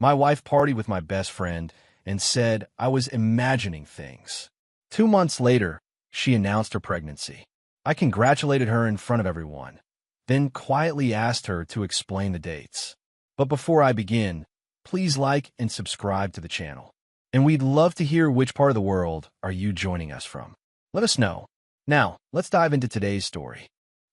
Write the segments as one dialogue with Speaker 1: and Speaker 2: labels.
Speaker 1: My wife partied with my best friend and said I was imagining things. 2 months later, she announced her pregnancy. I congratulated her in front of everyone, then quietly asked her to explain the dates. But before I begin, please like and subscribe to the channel. And we'd love to hear which part of the world are you joining us from. Let us know. Now, let's dive into today's story.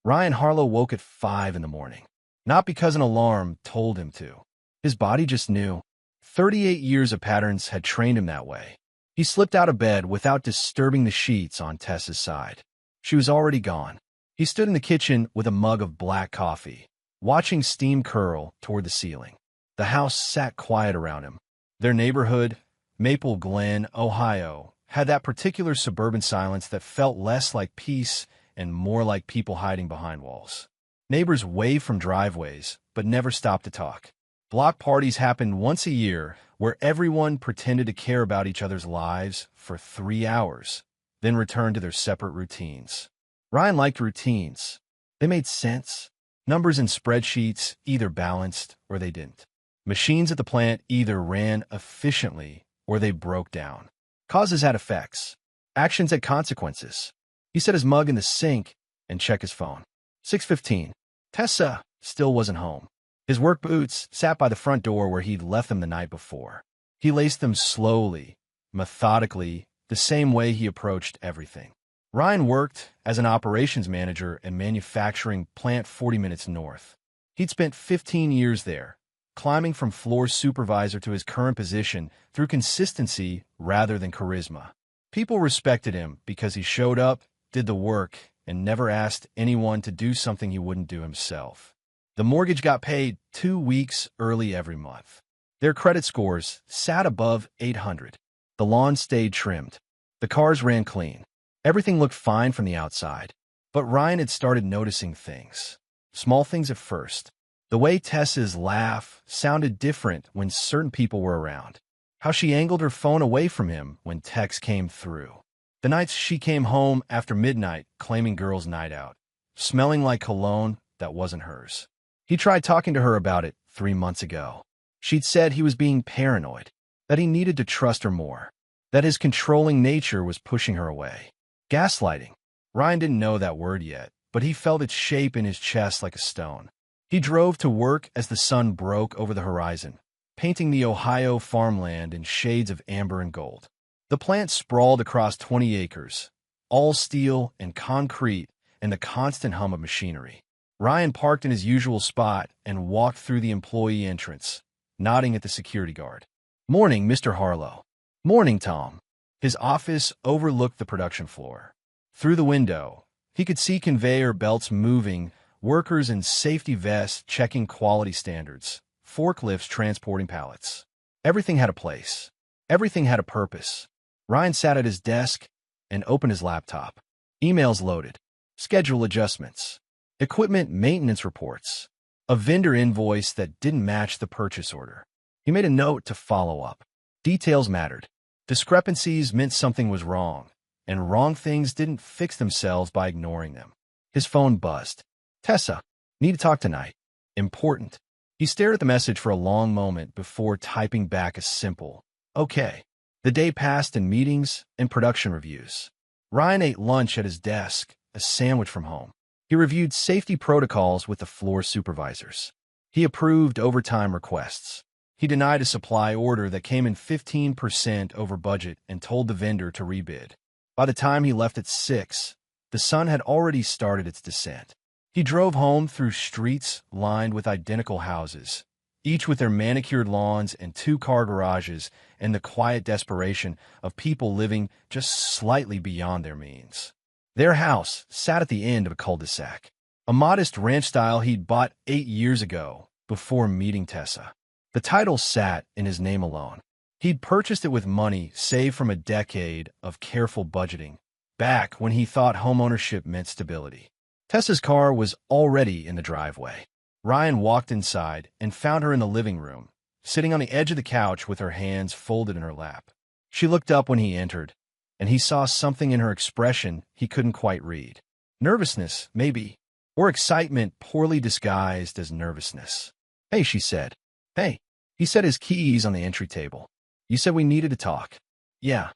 Speaker 1: Ryan Harlow woke at 5 in the morning. Not because an alarm told him to. His body just knew. 38 years of patterns had trained him that way. He slipped out of bed without disturbing the sheets on Tessa's side. She was already gone. He stood in the kitchen with a mug of black coffee, watching steam curl toward the ceiling. The house sat quiet around him. Their neighborhood, Maple Glen, Ohio, had that particular suburban silence that felt less like peace and more like people hiding behind walls. Neighbors waved from driveways, but never stopped to talk. Block parties happened once a year where everyone pretended to care about each other's lives for 3 hours, then returned to their separate routines. Ryan liked routines. They made sense. Numbers in spreadsheets either balanced or they didn't. Machines at the plant either ran efficiently or they broke down. Causes had effects. Actions had consequences. He set his mug in the sink and checked his phone. 6:15. Tessa still wasn't home. His work boots sat by the front door where he'd left them the night before. He laced them slowly, methodically, the same way he approached everything. Ryan worked as an operations manager in manufacturing plant 40 minutes north. He'd spent 15 years there, climbing from floor supervisor to his current position through consistency rather than charisma. People respected him because he showed up, did the work, and never asked anyone to do something he wouldn't do himself. The mortgage got paid 2 weeks early every month. Their credit scores sat above 800. The lawn stayed trimmed. The cars ran clean. Everything looked fine from the outside. But Ryan had started noticing things. Small things at first. The way Tessa's laugh sounded different when certain people were around. How she angled her phone away from him when texts came through. The nights she came home after midnight claiming girls' night out, smelling like cologne that wasn't hers. He tried talking to her about it 3 months ago. She'd said he was being paranoid, that he needed to trust her more, that his controlling nature was pushing her away. Gaslighting. Ryan didn't know that word yet, but he felt its shape in his chest like a stone. He drove to work as the sun broke over the horizon, painting the Ohio farmland in shades of amber and gold. The plant sprawled across 20 acres, all steel and concrete and the constant hum of machinery. Ryan parked in his usual spot and walked through the employee entrance, nodding at the security guard. "Morning, Mr. Harlow." "Morning, Tom." His office overlooked the production floor. Through the window, he could see conveyor belts moving, workers in safety vests checking quality standards, forklifts transporting pallets. Everything had a place. Everything had a purpose. Ryan sat at his desk and opened his laptop. Emails loaded. Schedule adjustments. Equipment maintenance reports. A vendor invoice that didn't match the purchase order. He made a note to follow up. Details mattered. Discrepancies meant something was wrong, and wrong things didn't fix themselves by ignoring them. His phone buzzed. "Tessa, need to talk tonight. Important." He stared at the message for a long moment before typing back a simple, "Okay." The day passed in meetings and production reviews. Ryan ate lunch at his desk, a sandwich from home. He reviewed safety protocols with the floor supervisors. He approved overtime requests. He denied a supply order that came in 15% over budget and told the vendor to rebid. By the time he left at 6, the sun had already started its descent. He drove home through streets lined with identical houses, each with their manicured lawns and 2-car garages and the quiet desperation of people living just slightly beyond their means. Their house sat at the end of a cul-de-sac, a modest ranch style he'd bought 8 years ago before meeting Tessa. The title sat in his name alone. He'd purchased it with money saved from a decade of careful budgeting, back when he thought homeownership meant stability. Tessa's car was already in the driveway. Ryan walked inside and found her in the living room, sitting on the edge of the couch with her hands folded in her lap. She looked up when he entered, and he saw something in her expression he couldn't quite read. Nervousness, maybe, or excitement poorly disguised as nervousness. "Hey," she said. "Hey." He set his keys on the entry table. You said we needed to talk. Yeah.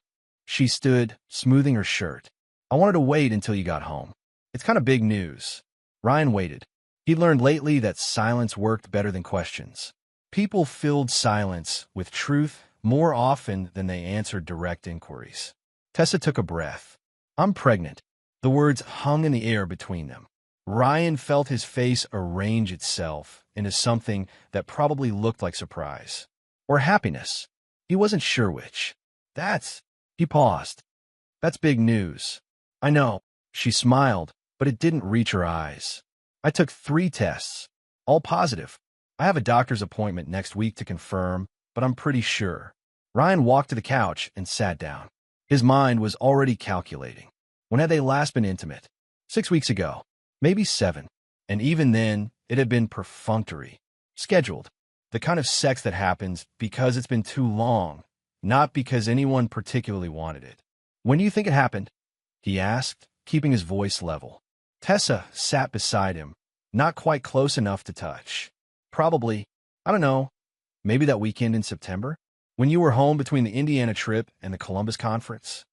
Speaker 1: She stood, smoothing her shirt. I wanted to wait until you got home. It's kind of big news. Ryan waited. He'd learned lately that silence worked better than questions. People filled silence with truth more often than they answered direct inquiries. Tessa took a breath. I'm pregnant. The words hung in the air between them. Ryan felt his face arrange itself into something that probably looked like surprise. Or happiness. He wasn't sure which. He paused. That's big news. I know. She smiled, but it didn't reach her eyes. I took 3 tests. All positive. I have a doctor's appointment next week to confirm, but I'm pretty sure. Ryan walked to the couch and sat down. His mind was already calculating. When had they last been intimate? 6 weeks ago. Maybe 7. And even then, it had been perfunctory. Scheduled. The kind of sex that happens because it's been too long, not because anyone particularly wanted it. When do you think it happened? He asked, keeping his voice level. Tessa sat beside him, not quite close enough to touch. Probably, I don't know, maybe that weekend in September? When you were home between the Indiana trip and the Columbus conference?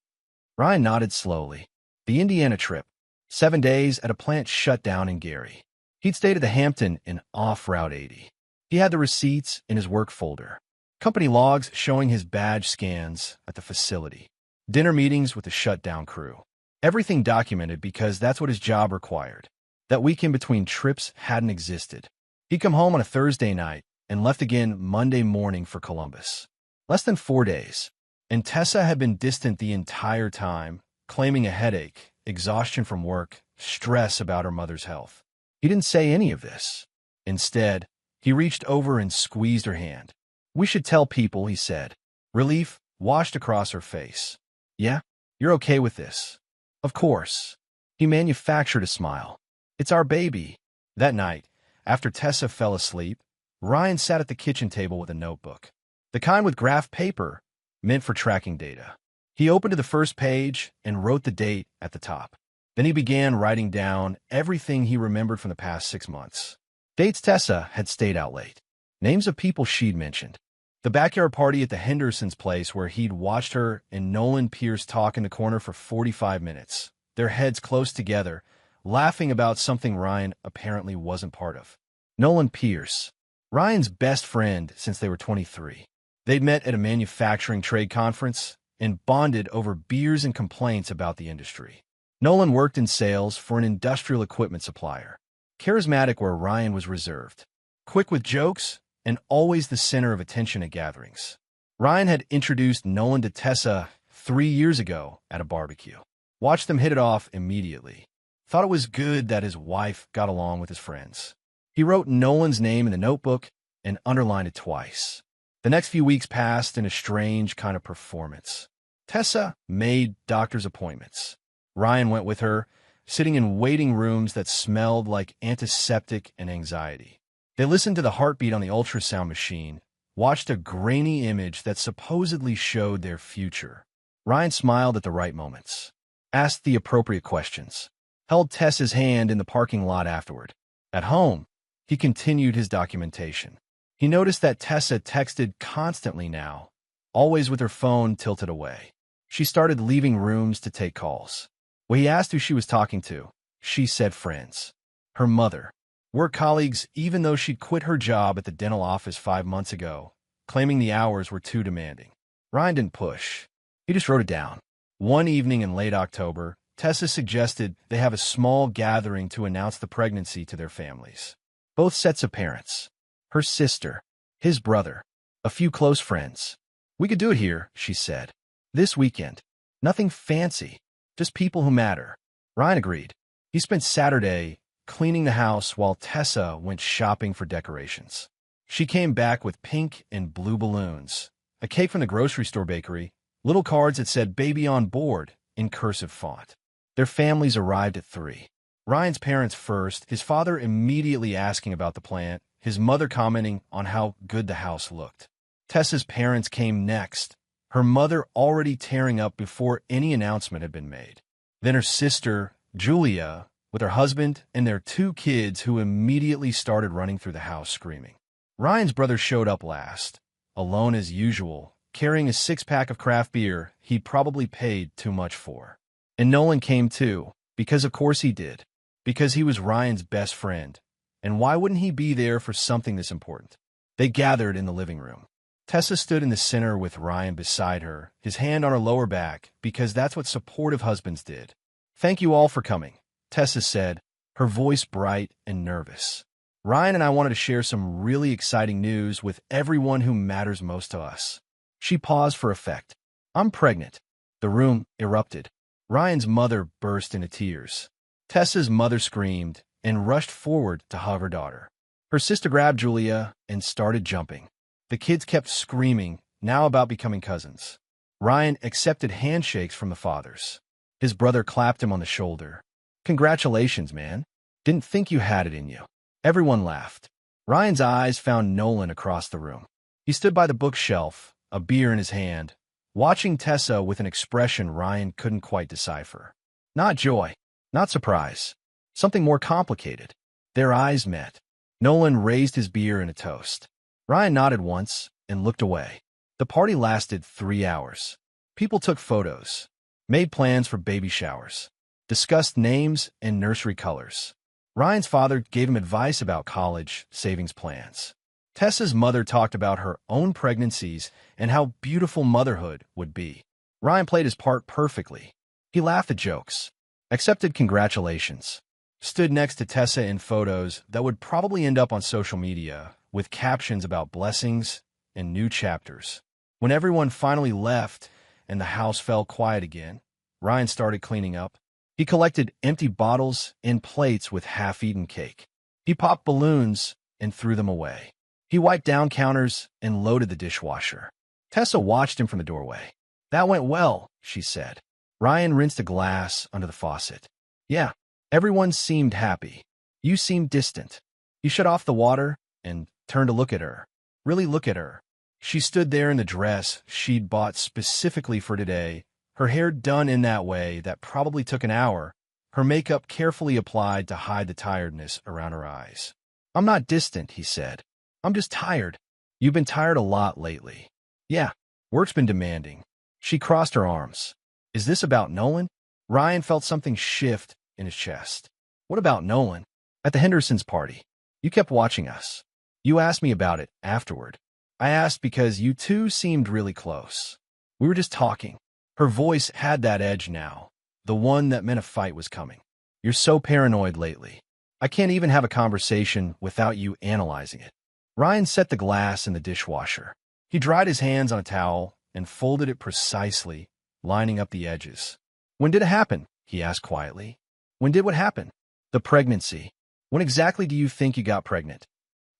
Speaker 1: Ryan nodded slowly. The Indiana trip. 7 days at a plant shut down in Gary. He'd stayed at the Hampton in off-Route 80. He had the receipts in his work folder. Company logs showing his badge scans at the facility. Dinner meetings with the shutdown crew. Everything documented because that's what his job required. That weekend between trips hadn't existed. He'd come home on a Thursday night and left again Monday morning for Columbus. Less than 4 days. And Tessa had been distant the entire time, claiming a headache, exhaustion from work, stress about her mother's health. He didn't say any of this. Instead, he reached over and squeezed her hand. We should tell people, he said. Relief washed across her face. Yeah? You're okay with this? Of course. He manufactured a smile. It's our baby. That night, after Tessa fell asleep, Ryan sat at the kitchen table with a notebook. The kind with graph paper, meant for tracking data. He opened to the first page and wrote the date at the top. Then he began writing down everything he remembered from the past 6 months. Dates Tessa had stayed out late. Names of people she'd mentioned. The backyard party at the Hendersons' place where he'd watched her and Nolan Pierce talk in the corner for 45 minutes, their heads close together, laughing about something Ryan apparently wasn't part of. Nolan Pierce, Ryan's best friend since they were 23. They'd met at a manufacturing trade conference and bonded over beers and complaints about the industry. Nolan worked in sales for an industrial equipment supplier. Charismatic where Ryan was reserved. Quick with jokes and always the center of attention at gatherings. Ryan had introduced Nolan to Tessa 3 years ago at a barbecue. Watched them hit it off immediately. Thought it was good that his wife got along with his friends. He wrote Nolan's name in the notebook and underlined it twice. The next few weeks passed in a strange kind of performance. Tessa made doctor's appointments. Ryan went with her, sitting in waiting rooms that smelled like antiseptic and anxiety. They listened to the heartbeat on the ultrasound machine, watched a grainy image that supposedly showed their future. Ryan smiled at the right moments, asked the appropriate questions, held Tessa's hand in the parking lot afterward. At home, he continued his documentation. He noticed that Tessa texted constantly now, always with her phone tilted away. She started leaving rooms to take calls. When he asked who she was talking to, she said friends. Her mother. Work colleagues, even though she'd quit her job at the dental office 5 months ago, claiming the hours were too demanding. Ryan didn't push. He just wrote it down. One evening in late October, Tessa suggested they have a small gathering to announce the pregnancy to their families. Both sets of parents. Her sister, his brother, a few close friends. We could do it here, she said. This weekend. Nothing fancy. Just people who matter. Ryan agreed. He spent Saturday cleaning the house while Tessa went shopping for decorations. She came back with pink and blue balloons, a cake from the grocery store bakery, little cards that said "Baby on board" in cursive font. Their families arrived at 3. Ryan's parents first, his father immediately asking about the plant, his mother commenting on how good the house looked. Tessa's parents came next, her mother already tearing up before any announcement had been made. Then her sister, Julia, with her husband and their 2 kids who immediately started running through the house screaming. Ryan's brother showed up last, alone as usual, carrying a six-pack of craft beer he'd probably paid too much for. And Nolan came too, because of course he did. Because he was Ryan's best friend. And why wouldn't he be there for something this important? They gathered in the living room. Tessa stood in the center with Ryan beside her, his hand on her lower back, because that's what supportive husbands did. "Thank you all for coming," Tessa said, her voice bright and nervous. "Ryan and I wanted to share some really exciting news with everyone who matters most to us." She paused for effect. "I'm pregnant." The room erupted. Ryan's mother burst into tears. Tessa's mother screamed and rushed forward to hug her daughter. Her sister grabbed Julia and started jumping. The kids kept screaming, now about becoming cousins. Ryan accepted handshakes from the fathers. His brother clapped him on the shoulder. "Congratulations, man. Didn't think you had it in you." Everyone laughed. Ryan's eyes found Nolan across the room. He stood by the bookshelf, a beer in his hand, watching Tessa with an expression Ryan couldn't quite decipher. Not joy, not surprise, something more complicated. Their eyes met. Nolan raised his beer in a toast. Ryan nodded once and looked away. The party lasted 3 hours. People took photos, made plans for baby showers, discussed names and nursery colors. Ryan's father gave him advice about college savings plans. Tessa's mother talked about her own pregnancies and how beautiful motherhood would be. Ryan played his part perfectly. He laughed at jokes, accepted congratulations, stood next to Tessa in photos that would probably end up on social media, with captions about blessings and new chapters. When everyone finally left and the house fell quiet again, Ryan started cleaning up. He collected empty bottles and plates with half-eaten cake. He popped balloons and threw them away. He wiped down counters and loaded the dishwasher. Tessa watched him from the doorway. "That went well," she said. Ryan rinsed a glass under the faucet. "Yeah." Everyone seemed happy. "You seemed distant." He shut off the water and turned to look at her. Really look at her. She stood there in the dress she'd bought specifically for today, her hair done in that way that probably took an hour, her makeup carefully applied to hide the tiredness around her eyes. "I'm not distant," he said. "I'm just tired." "You've been tired a lot lately." "Yeah, work's been demanding." She crossed her arms. "Is this about Nolan?" Ryan felt something shift in his chest. "What about Nolan?" "At the Hendersons' party. You kept watching us. You asked me about it afterward." "I asked because you two seemed really close. We were just talking." Her voice had that edge now, the one that meant a fight was coming. "You're so paranoid lately. I can't even have a conversation without you analyzing it." Ryan set the glass in the dishwasher. He dried his hands on a towel and folded it precisely, lining up the edges. "When did it happen?" he asked quietly. "When did what happen?" "The pregnancy. When exactly do you think you got pregnant?"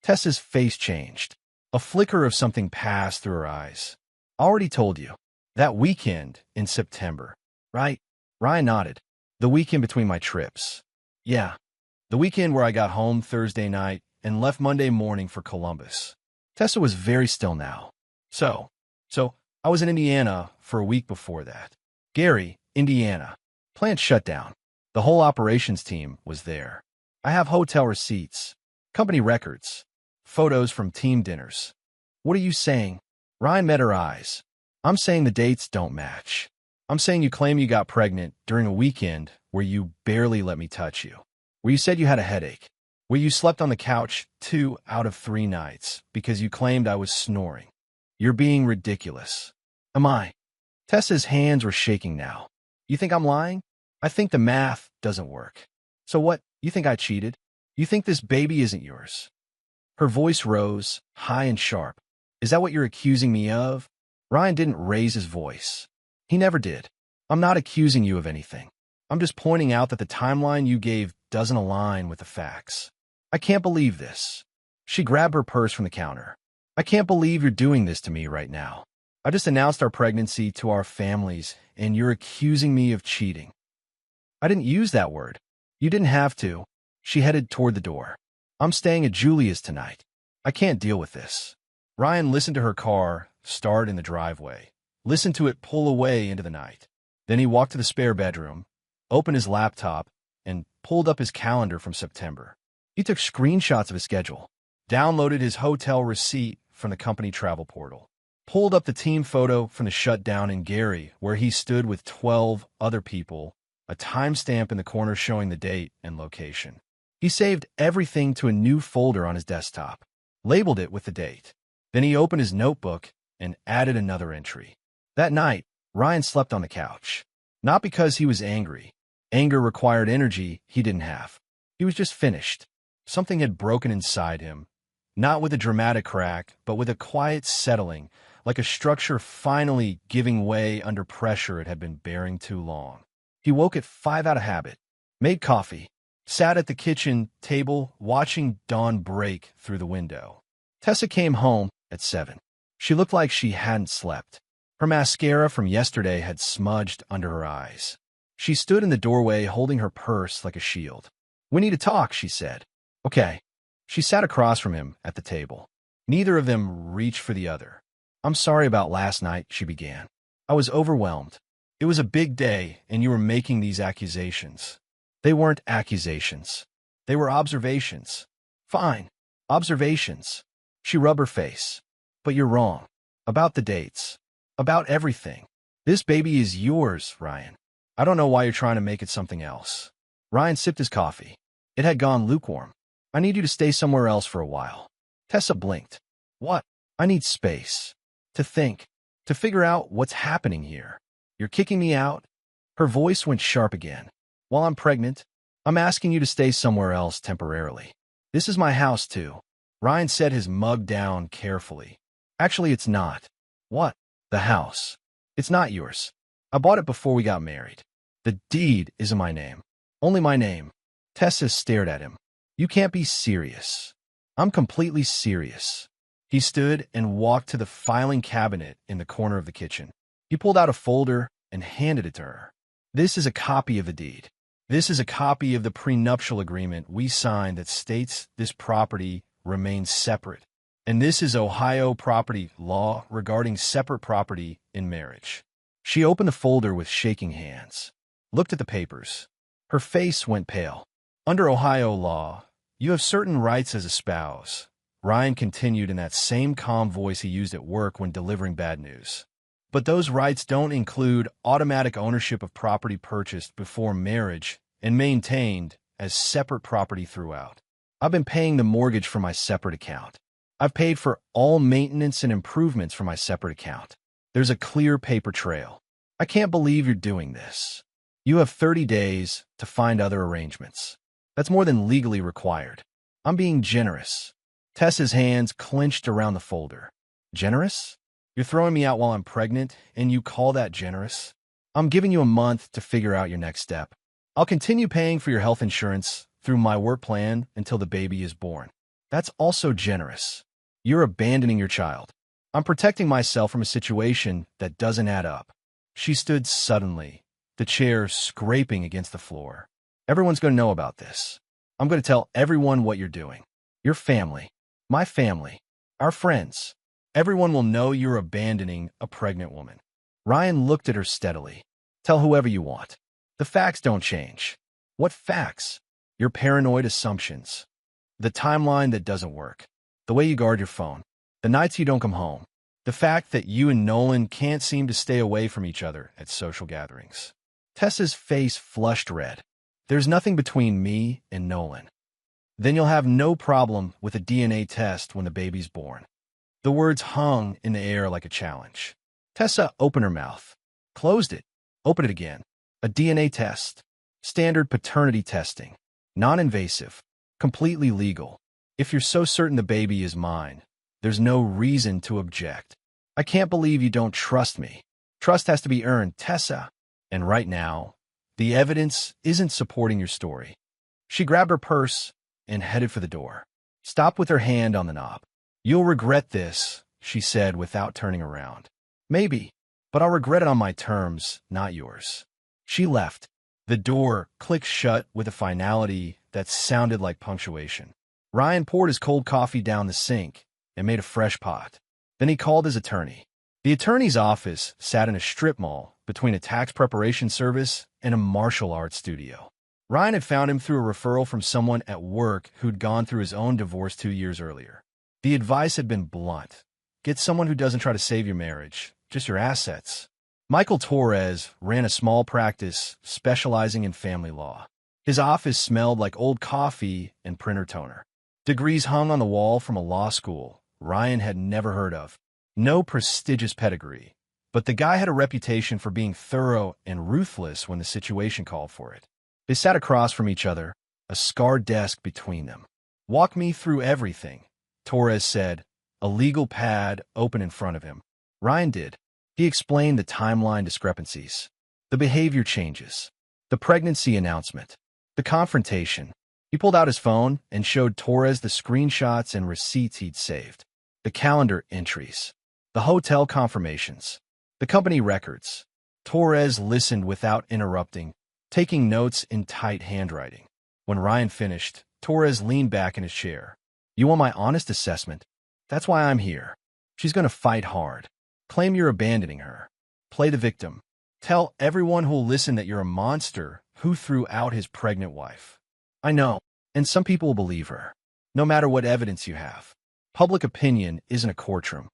Speaker 1: Tessa's face changed. A flicker of something passed through her eyes. "I already told you. That weekend in September, right?" Ryan nodded. "The weekend between my trips." "Yeah. The weekend where I got home Thursday night and left Monday morning for Columbus." Tessa was very still now. So I was in Indiana for a week before that. Gary, Indiana. Plant shut down. The whole operations team was there. I have hotel receipts, company records, photos from team dinners. "What are you saying?" Ryan met her eyes. "I'm saying the dates don't match. I'm saying you claim you got pregnant during a weekend where you barely let me touch you, where you said you had a headache, where you slept on the couch 2 out of 3 nights because you claimed I was snoring. You're being ridiculous." "Am I?" Tessa's hands were shaking now. "You think I'm lying?" "I think the math doesn't work." "So what? You think I cheated? You think this baby isn't yours?" Her voice rose, high and sharp. "Is that what you're accusing me of?" Ryan didn't raise his voice. He never did. "I'm not accusing you of anything. I'm just pointing out that the timeline you gave doesn't align with the facts." "I can't believe this." She grabbed her purse from the counter. "I can't believe you're doing this to me right now. I just announced our pregnancy to our families, and you're accusing me of cheating." "I didn't use that word." "You didn't have to." She headed toward the door. "I'm staying at Julia's tonight. I can't deal with this." Ryan listened to her car start in the driveway, listened to it pull away into the night. Then he walked to the spare bedroom, opened his laptop, and pulled up his calendar from September. He took screenshots of his schedule, downloaded his hotel receipt from the company travel portal. Pulled up the team photo from the shutdown in Gary, where he stood with 12 other people, a timestamp in the corner showing the date and location. He saved everything to a new folder on his desktop, labeled it with the date. Then he opened his notebook and added another entry. That night, Ryan slept on the couch. Not because he was angry. Anger required energy he didn't have. He was just finished. Something had broken inside him, not with a dramatic crack, but with a quiet settling, like a structure finally giving way under pressure it had been bearing too long. He woke at 5 out of habit, made coffee, sat at the kitchen table watching dawn break through the window. Tessa came home at 7. She looked like she hadn't slept. Her mascara from yesterday had smudged under her eyes. She stood in the doorway holding her purse like a shield. "We need to talk," she said. "Okay." She sat across from him at the table. Neither of them reached for the other. "I'm sorry about last night," she began. "I was overwhelmed. It was a big day, and you were making these accusations." "They weren't accusations. They were observations." "Fine. Observations." She rubbed her face. "But you're wrong. About the dates. About everything. This baby is yours, Ryan. I don't know why you're trying to make it something else." Ryan sipped his coffee. It had gone lukewarm. "I need you to stay somewhere else for a while." Tessa blinked. "What?" "I need space. To think. To figure out what's happening here." "You're kicking me out?" Her voice went sharp again. "While I'm pregnant, I'm asking you to stay somewhere else temporarily. This is my house, too." Ryan set his mug down carefully. "Actually, it's not." "What?" "The house. It's not yours. I bought it before we got married. The deed is in my name. Only my name." Tessa stared at him. "You can't be serious." "I'm completely serious." He stood and walked to the filing cabinet in the corner of the kitchen. He pulled out a folder and handed it to her. "This is a copy of the deed. This is a copy of the prenuptial agreement we signed that states this property remains separate. And this is Ohio property law regarding separate property in marriage." She opened the folder with shaking hands, looked at the papers. Her face went pale. "Under Ohio law, you have certain rights as a spouse," Ryan continued in that same calm voice he used at work when delivering bad news. "But those rights don't include automatic ownership of property purchased before marriage and maintained as separate property throughout. I've been paying the mortgage from my separate account. I've paid for all maintenance and improvements from my separate account. There's a clear paper trail. I can't believe you're doing this. You have 30 days to find other arrangements. That's more than legally required. I'm being generous." Tessa's hands clenched around the folder. "Generous? You're throwing me out while I'm pregnant, and you call that generous? I'm giving you a month to figure out your next step. I'll continue paying for your health insurance through my work plan until the baby is born. That's also generous. You're abandoning your child. I'm protecting myself from a situation that doesn't add up." She stood suddenly, the chair scraping against the floor. "Everyone's going to know about this. I'm going to tell everyone what you're doing. Your family, my family, our friends. Everyone will know you're abandoning a pregnant woman." Ryan looked at her steadily. "Tell whoever you want. The facts don't change." "What facts?" "Your paranoid assumptions. The timeline that doesn't work. The way you guard your phone. The nights you don't come home. The fact that you and Nolan can't seem to stay away from each other at social gatherings." Tessa's face flushed red. "There's nothing between me and Nolan." "Then you'll have no problem with a DNA test when the baby's born." The words hung in the air like a challenge. Tessa opened her mouth, closed it, opened it again. "A DNA test. Standard paternity testing. Non-invasive. Completely legal. If you're so certain the baby is mine, there's no reason to object." "I can't believe you don't trust me." "Trust has to be earned, Tessa. And right now, the evidence isn't supporting your story." She grabbed her purse and headed for the door. Stopped with her hand on the knob. "You'll regret this," she said without turning around. "Maybe, but I'll regret it on my terms, not yours." She left. The door clicked shut with a finality that sounded like punctuation. Ryan poured his cold coffee down the sink and made a fresh pot. Then he called his attorney. The attorney's office sat in a strip mall between a tax preparation service and a martial arts studio. Ryan had found him through a referral from someone at work who'd gone through his own divorce 2 years earlier. The advice had been blunt. Get someone who doesn't try to save your marriage, just your assets. Michael Torres ran a small practice specializing in family law. His office smelled like old coffee and printer toner. Degrees hung on the wall from a law school Ryan had never heard of. No prestigious pedigree, but the guy had a reputation for being thorough and ruthless when the situation called for it. They sat across from each other, a scarred desk between them. "Walk me through everything," Torres said, a legal pad open in front of him. Ryan did. He explained the timeline discrepancies, the behavior changes, the pregnancy announcement, the confrontation. He pulled out his phone and showed Torres the screenshots and receipts he'd saved, the calendar entries, the hotel confirmations, the company records. Torres listened without interrupting, taking notes in tight handwriting. When Ryan finished, Torres leaned back in his chair. "You want my honest assessment? That's why I'm here. She's going to fight hard. Claim you're abandoning her. Play the victim. Tell everyone who'll listen that you're a monster who threw out his pregnant wife. I know, and some people will believe her, no matter what evidence you have. Public opinion isn't a courtroom."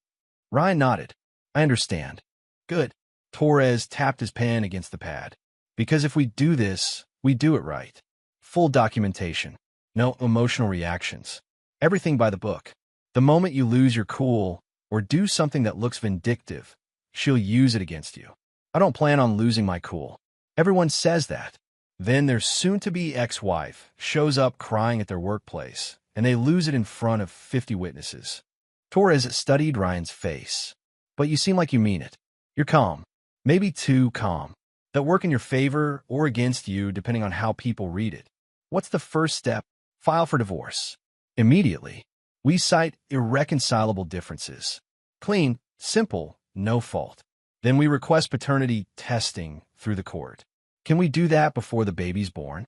Speaker 1: Ryan nodded. "I understand." "Good." Torres tapped his pen against the pad. "Because if we do this, we do it right. Full documentation. No emotional reactions. Everything by the book. The moment you lose your cool or do something that looks vindictive, she'll use it against you. I don't plan on losing my cool. Everyone says that. Then their soon-to-be ex-wife shows up crying at their workplace, and they lose it in front of 50 witnesses." Torres studied Ryan's face. "But you seem like you mean it. You're calm. Maybe too calm. That work in your favor or against you depending on how people read it. What's the first step? File for divorce. Immediately. We cite irreconcilable differences. Clean, simple, no fault. Then we request paternity testing through the court. Can we do that before the baby's born?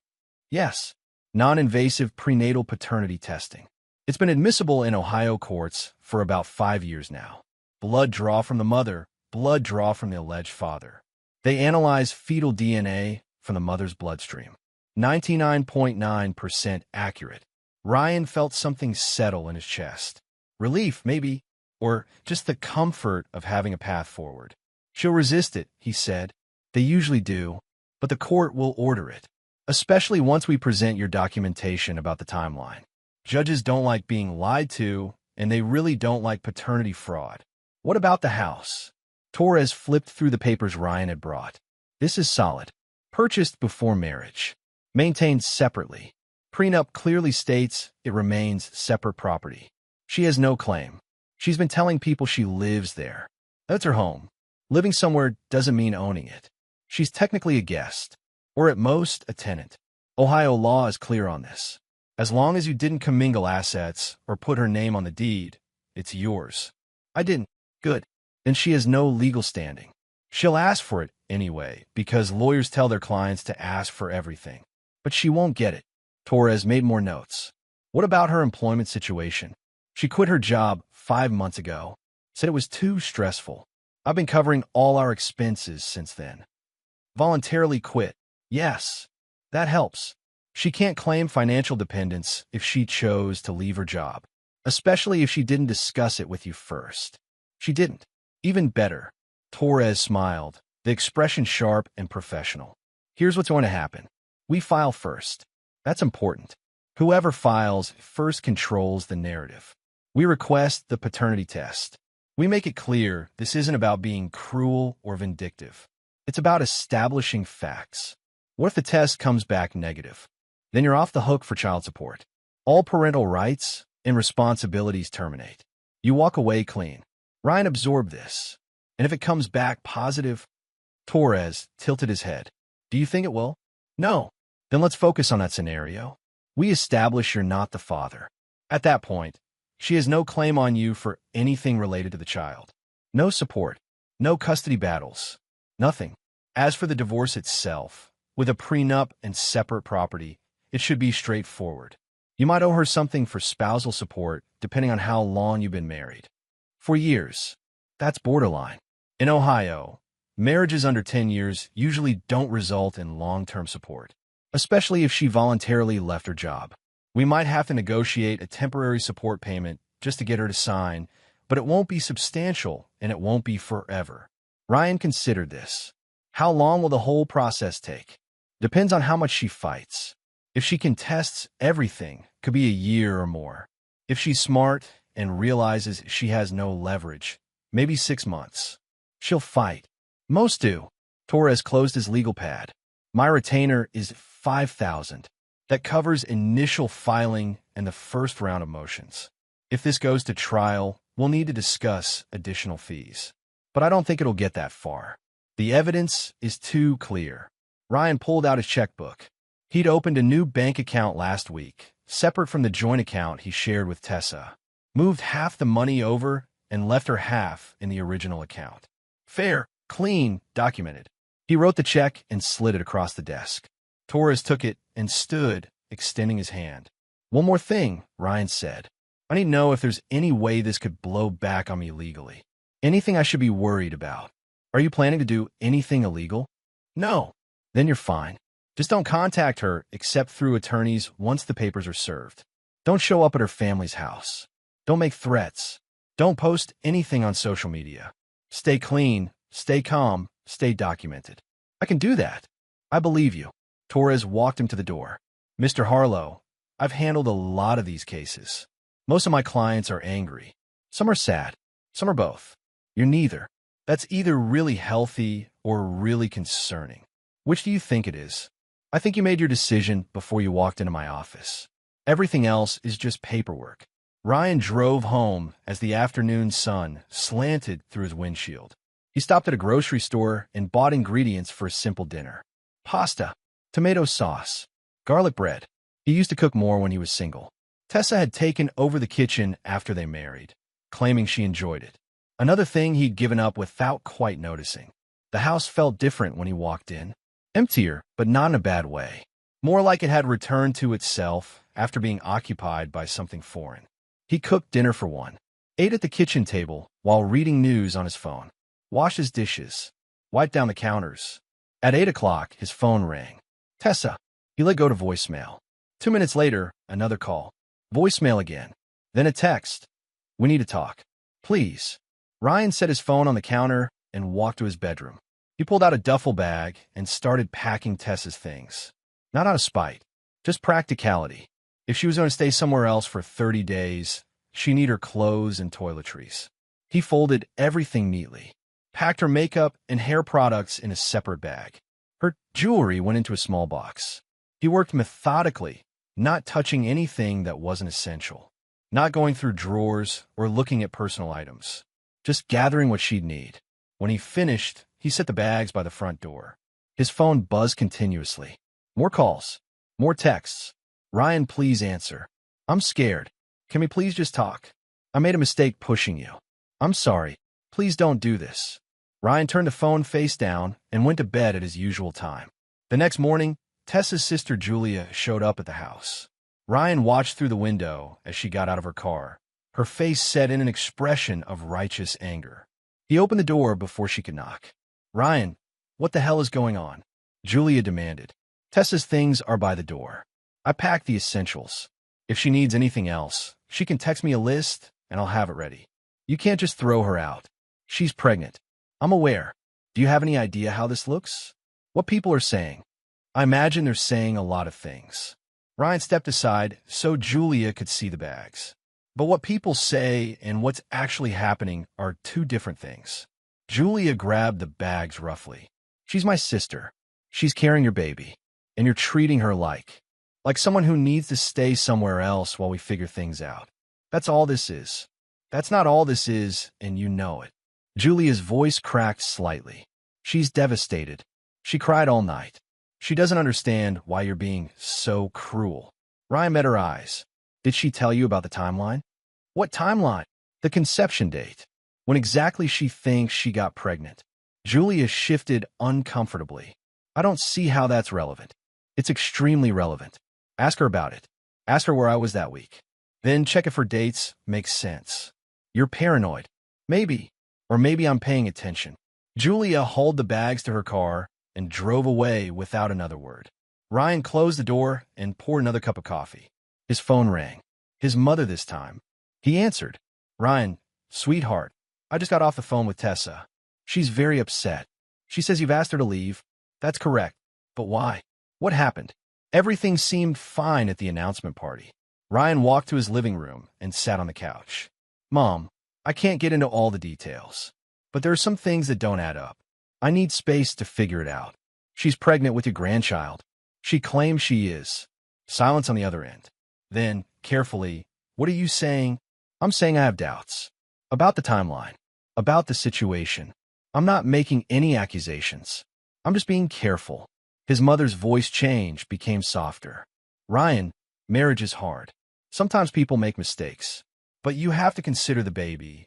Speaker 1: Yes. Non-invasive prenatal paternity testing. It's been admissible in Ohio courts for about 5 years now. Blood draw from the mother, blood draw from the alleged father. They analyze fetal DNA from the mother's bloodstream. 99.9% accurate. Ryan felt something settle in his chest. Relief, maybe, or just the comfort of having a path forward. "She'll resist it," he said. "They usually do, but the court will order it, especially once we present your documentation about the timeline. Judges don't like being lied to, and they really don't like paternity fraud. What about the house?" Torres flipped through the papers Ryan had brought. "This is solid. Purchased before marriage. Maintained separately. Prenup clearly states it remains separate property. She has no claim. She's been telling people she lives there. That's her home. Living somewhere doesn't mean owning it. She's technically a guest, or at most a tenant. Ohio law is clear on this. As long as you didn't commingle assets or put her name on the deed, it's yours." "I didn't." "Good. Then she has no legal standing. She'll ask for it anyway, because lawyers tell their clients to ask for everything. But she won't get it." Torres made more notes. "What about her employment situation? She quit her job 5 months ago. Said it was too stressful. I've been covering all our expenses since then." "Voluntarily quit." "Yes. That helps. She can't claim financial dependence if she chose to leave her job, especially if she didn't discuss it with you first." "She didn't." "Even better." Torres smiled, the expression sharp and professional. "Here's what's going to happen. We file first. That's important. Whoever files first controls the narrative. We request the paternity test. We make it clear this isn't about being cruel or vindictive. It's about establishing facts. What if the test comes back negative? Then you're off the hook for child support. All parental rights and responsibilities terminate. You walk away clean." Ryan absorbed this. "And if it comes back positive?" Torres tilted his head. "Do you think it will?" "No." "Then let's focus on that scenario. We establish you're not the father. At that point, she has no claim on you for anything related to the child. No support, no custody battles, nothing. As for the divorce itself, with a prenup and separate property, it should be straightforward. You might owe her something for spousal support, depending on how long you've been married. For years. That's borderline. In Ohio, marriages under 10 years usually don't result in long-term support, especially if she voluntarily left her job. We might have to negotiate a temporary support payment just to get her to sign, but it won't be substantial and it won't be forever. Ryan considered this. How long will the whole process take? Depends on how much she fights. If she contests everything, could be a year or more. If she's smart and realizes she has no leverage, maybe 6 months. She'll fight. Most do. Torres closed his legal pad. My retainer is $5,000. That covers initial filing and the first round of motions. If this goes to trial, we'll need to discuss additional fees. But I don't think it'll get that far. The evidence is too clear. Ryan pulled out his checkbook. He'd opened a new bank account last week, separate from the joint account he shared with Tessa. Moved half the money over and left her half in the original account. Fair, clean, documented. He wrote the check and slid it across the desk. Torres took it and stood, extending his hand. One more thing, Ryan said. I need to know if there's any way this could blow back on me legally. Anything I should be worried about. Are you planning to do anything illegal? No. Then you're fine. Just don't contact her except through attorneys once the papers are served. Don't show up at her family's house. Don't make threats. Don't post anything on social media. Stay clean, stay calm, stay documented. I can do that. I believe you. Torres walked him to the door. Mr. Harlow, I've handled a lot of these cases. Most of my clients are angry. Some are sad. Some are both. You're neither. That's either really healthy or really concerning. Which do you think it is? I think you made your decision before you walked into my office. Everything else is just paperwork. Ryan drove home as the afternoon sun slanted through his windshield. He stopped at a grocery store and bought ingredients for a simple dinner. Pasta, tomato sauce, garlic bread. He used to cook more when he was single. Tessa had taken over the kitchen after they married, claiming she enjoyed it. Another thing he'd given up without quite noticing. The house felt different when he walked in. Emptier, but not in a bad way. More like it had returned to itself after being occupied by something foreign. He cooked dinner for one, ate at the kitchen table while reading news on his phone, washed his dishes, wiped down the counters. At 8 o'clock, his phone rang. Tessa. He let go to voicemail. 2 minutes later, another call. Voicemail again. Then a text. We need to talk. Please. Ryan set his phone on the counter and walked to his bedroom. He pulled out a duffel bag and started packing Tessa's things. Not out of spite, just practicality. If she was going to stay somewhere else for 30 days, she'd need her clothes and toiletries. He folded everything neatly, packed her makeup and hair products in a separate bag. Her jewelry went into a small box. He worked methodically, not touching anything that wasn't essential, not going through drawers or looking at personal items, just gathering what she'd need. When he finished, he set the bags by the front door. His phone buzzed continuously. More calls. More texts. Ryan, please answer. I'm scared. Can we please just talk? I made a mistake pushing you. I'm sorry. Please don't do this. Ryan turned the phone face down and went to bed at his usual time. The next morning, Tessa's sister Julia showed up at the house. Ryan watched through the window as she got out of her car, her face set in an expression of righteous anger. He opened the door before she could knock. Ryan, what the hell is going on? Julia demanded. Tessa's things are by the door. I packed the essentials. If she needs anything else, she can text me a list and I'll have it ready. You can't just throw her out. She's pregnant. I'm aware. Do you have any idea how this looks? What people are saying? I imagine they're saying a lot of things. Ryan stepped aside so Julia could see the bags. But what people say and what's actually happening are two different things. Julia grabbed the bags roughly. She's my sister. She's carrying your baby. And you're treating her like someone who needs to stay somewhere else while we figure things out. That's all this is. That's not all this is, and you know it. Julia's voice cracked slightly. She's devastated. She cried all night. She doesn't understand why you're being so cruel. Ryan met her eyes. Did she tell you about the timeline? What timeline? The conception date. When exactly she thinks she got pregnant. Julia shifted uncomfortably. I don't see how that's relevant. It's extremely relevant. Ask her about it. Ask her where I was that week. Then check if her dates make sense. You're paranoid. Maybe. Or maybe I'm paying attention. Julia hauled the bags to her car and drove away without another word. Ryan closed the door and poured another cup of coffee. His phone rang. His mother this time. He answered. Ryan, Sweetheart, I just got off the phone with Tessa. She's very upset. She says you've asked her to leave. That's correct. But why? What happened? Everything seemed fine at the announcement party. Ryan walked to his living room and sat on the couch. Mom, I can't get into all the details, but there are some things that don't add up. I need space to figure it out. She's pregnant with your grandchild. She claims she is. Silence on the other end. Then, carefully, what are you saying? I'm saying I have doubts. About the timeline. About the situation. I'm not making any accusations. I'm just being careful. His mother's voice changed, became softer. Ryan, marriage is hard. Sometimes people make mistakes. But you have to consider the baby.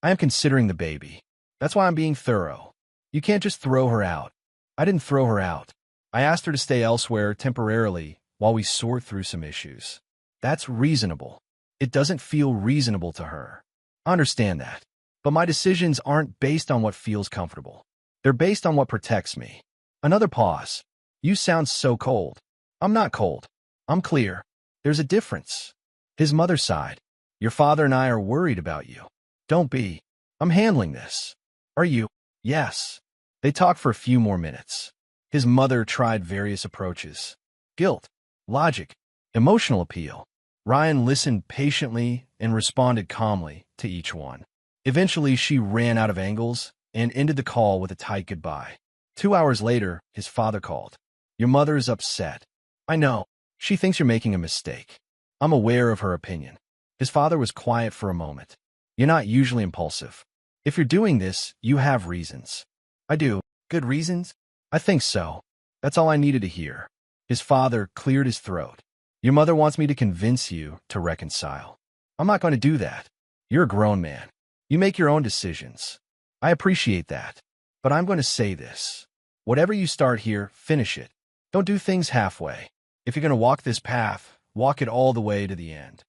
Speaker 1: I am considering the baby. That's why I'm being thorough. You can't just throw her out. I didn't throw her out. I asked her to stay elsewhere temporarily while we sort through some issues. That's reasonable. It doesn't feel reasonable to her. I understand that. But my decisions aren't based on what feels comfortable. They're based on what protects me. Another pause. You sound so cold. I'm not cold. I'm clear. There's a difference. His mother sighed. Your father and I are worried about you. Don't be. I'm handling this. Are you? Yes. They talked for a few more minutes. His mother tried various approaches. Guilt, logic, emotional appeal. Ryan listened patiently and responded calmly to each one. Eventually, she ran out of angles and ended the call with a tight goodbye. 2 hours later, his father called. Your mother is upset. I know. She thinks you're making a mistake. I'm aware of her opinion. His father was quiet for a moment. You're not usually impulsive. If you're doing this, you have reasons. I do. Good reasons? I think so. That's all I needed to hear. His father cleared his throat. Your mother wants me to convince you to reconcile. I'm not going to do that. You're a grown man. You make your own decisions. I appreciate that. But I'm going to say this. Whatever you start here, finish it. Don't do things halfway. If you're going to walk this path, walk it all the way to the end.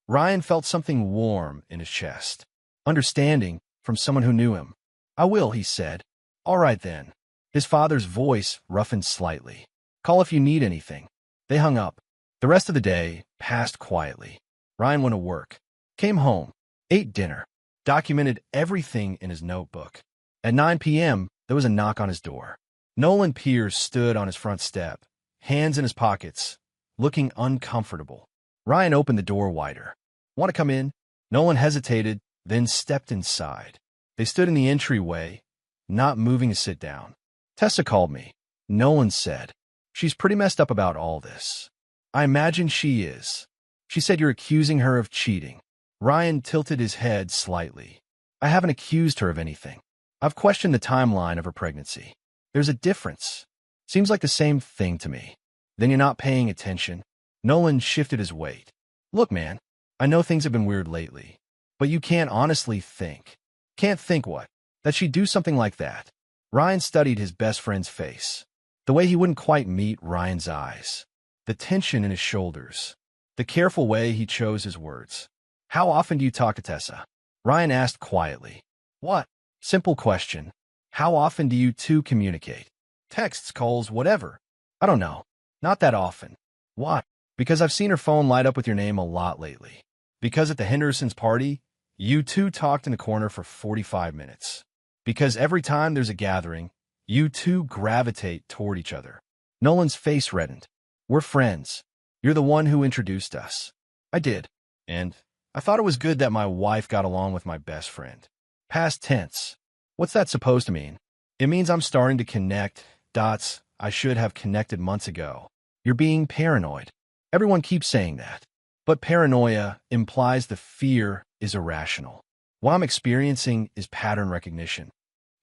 Speaker 1: Ryan felt something warm in his chest. Understanding from someone who knew him. I will, he said. All right then. His father's voice roughened slightly. Call if you need anything. They hung up. The rest of the day passed quietly. Ryan went to work, came home, ate dinner, documented everything in his notebook. At 9 p.m., there was a knock on his door. Nolan Pierce stood on his front step, hands in his pockets, looking uncomfortable. Ryan opened the door wider. Want to come in? Nolan hesitated, then stepped inside. They stood in the entryway, not moving to sit down. Tessa called me, Nolan said. She's pretty messed up about all this. I imagine she is. She said you're accusing her of cheating. Ryan tilted his head slightly. I haven't accused her of anything. I've questioned the timeline of her pregnancy. There's a difference. Seems like the same thing to me. Then you're not paying attention. Nolan shifted his weight. Look, man, I know things have been weird lately, but you can't honestly think. Can't think what? That she'd do something like that. Ryan studied his best friend's face. The way he wouldn't quite meet Ryan's eyes. The tension in his shoulders. The careful way he chose his words. How often do you talk to Tessa? Ryan asked quietly. What? Simple question. How often do you two communicate? Texts, calls, whatever. I don't know. Not that often. Why? Because I've seen her phone light up with your name a lot lately. Because at the Hendersons' party, you two talked in the corner for 45 minutes. Because every time there's a gathering, you two gravitate toward each other. Nolan's face reddened. We're friends. You're the one who introduced us. I did. And I thought it was good that my wife got along with my best friend. Past tense. What's that supposed to mean? It means I'm starting to connect dots I should have connected months ago. You're being paranoid. Everyone keeps saying that. But paranoia implies the fear is irrational. What I'm experiencing is pattern recognition.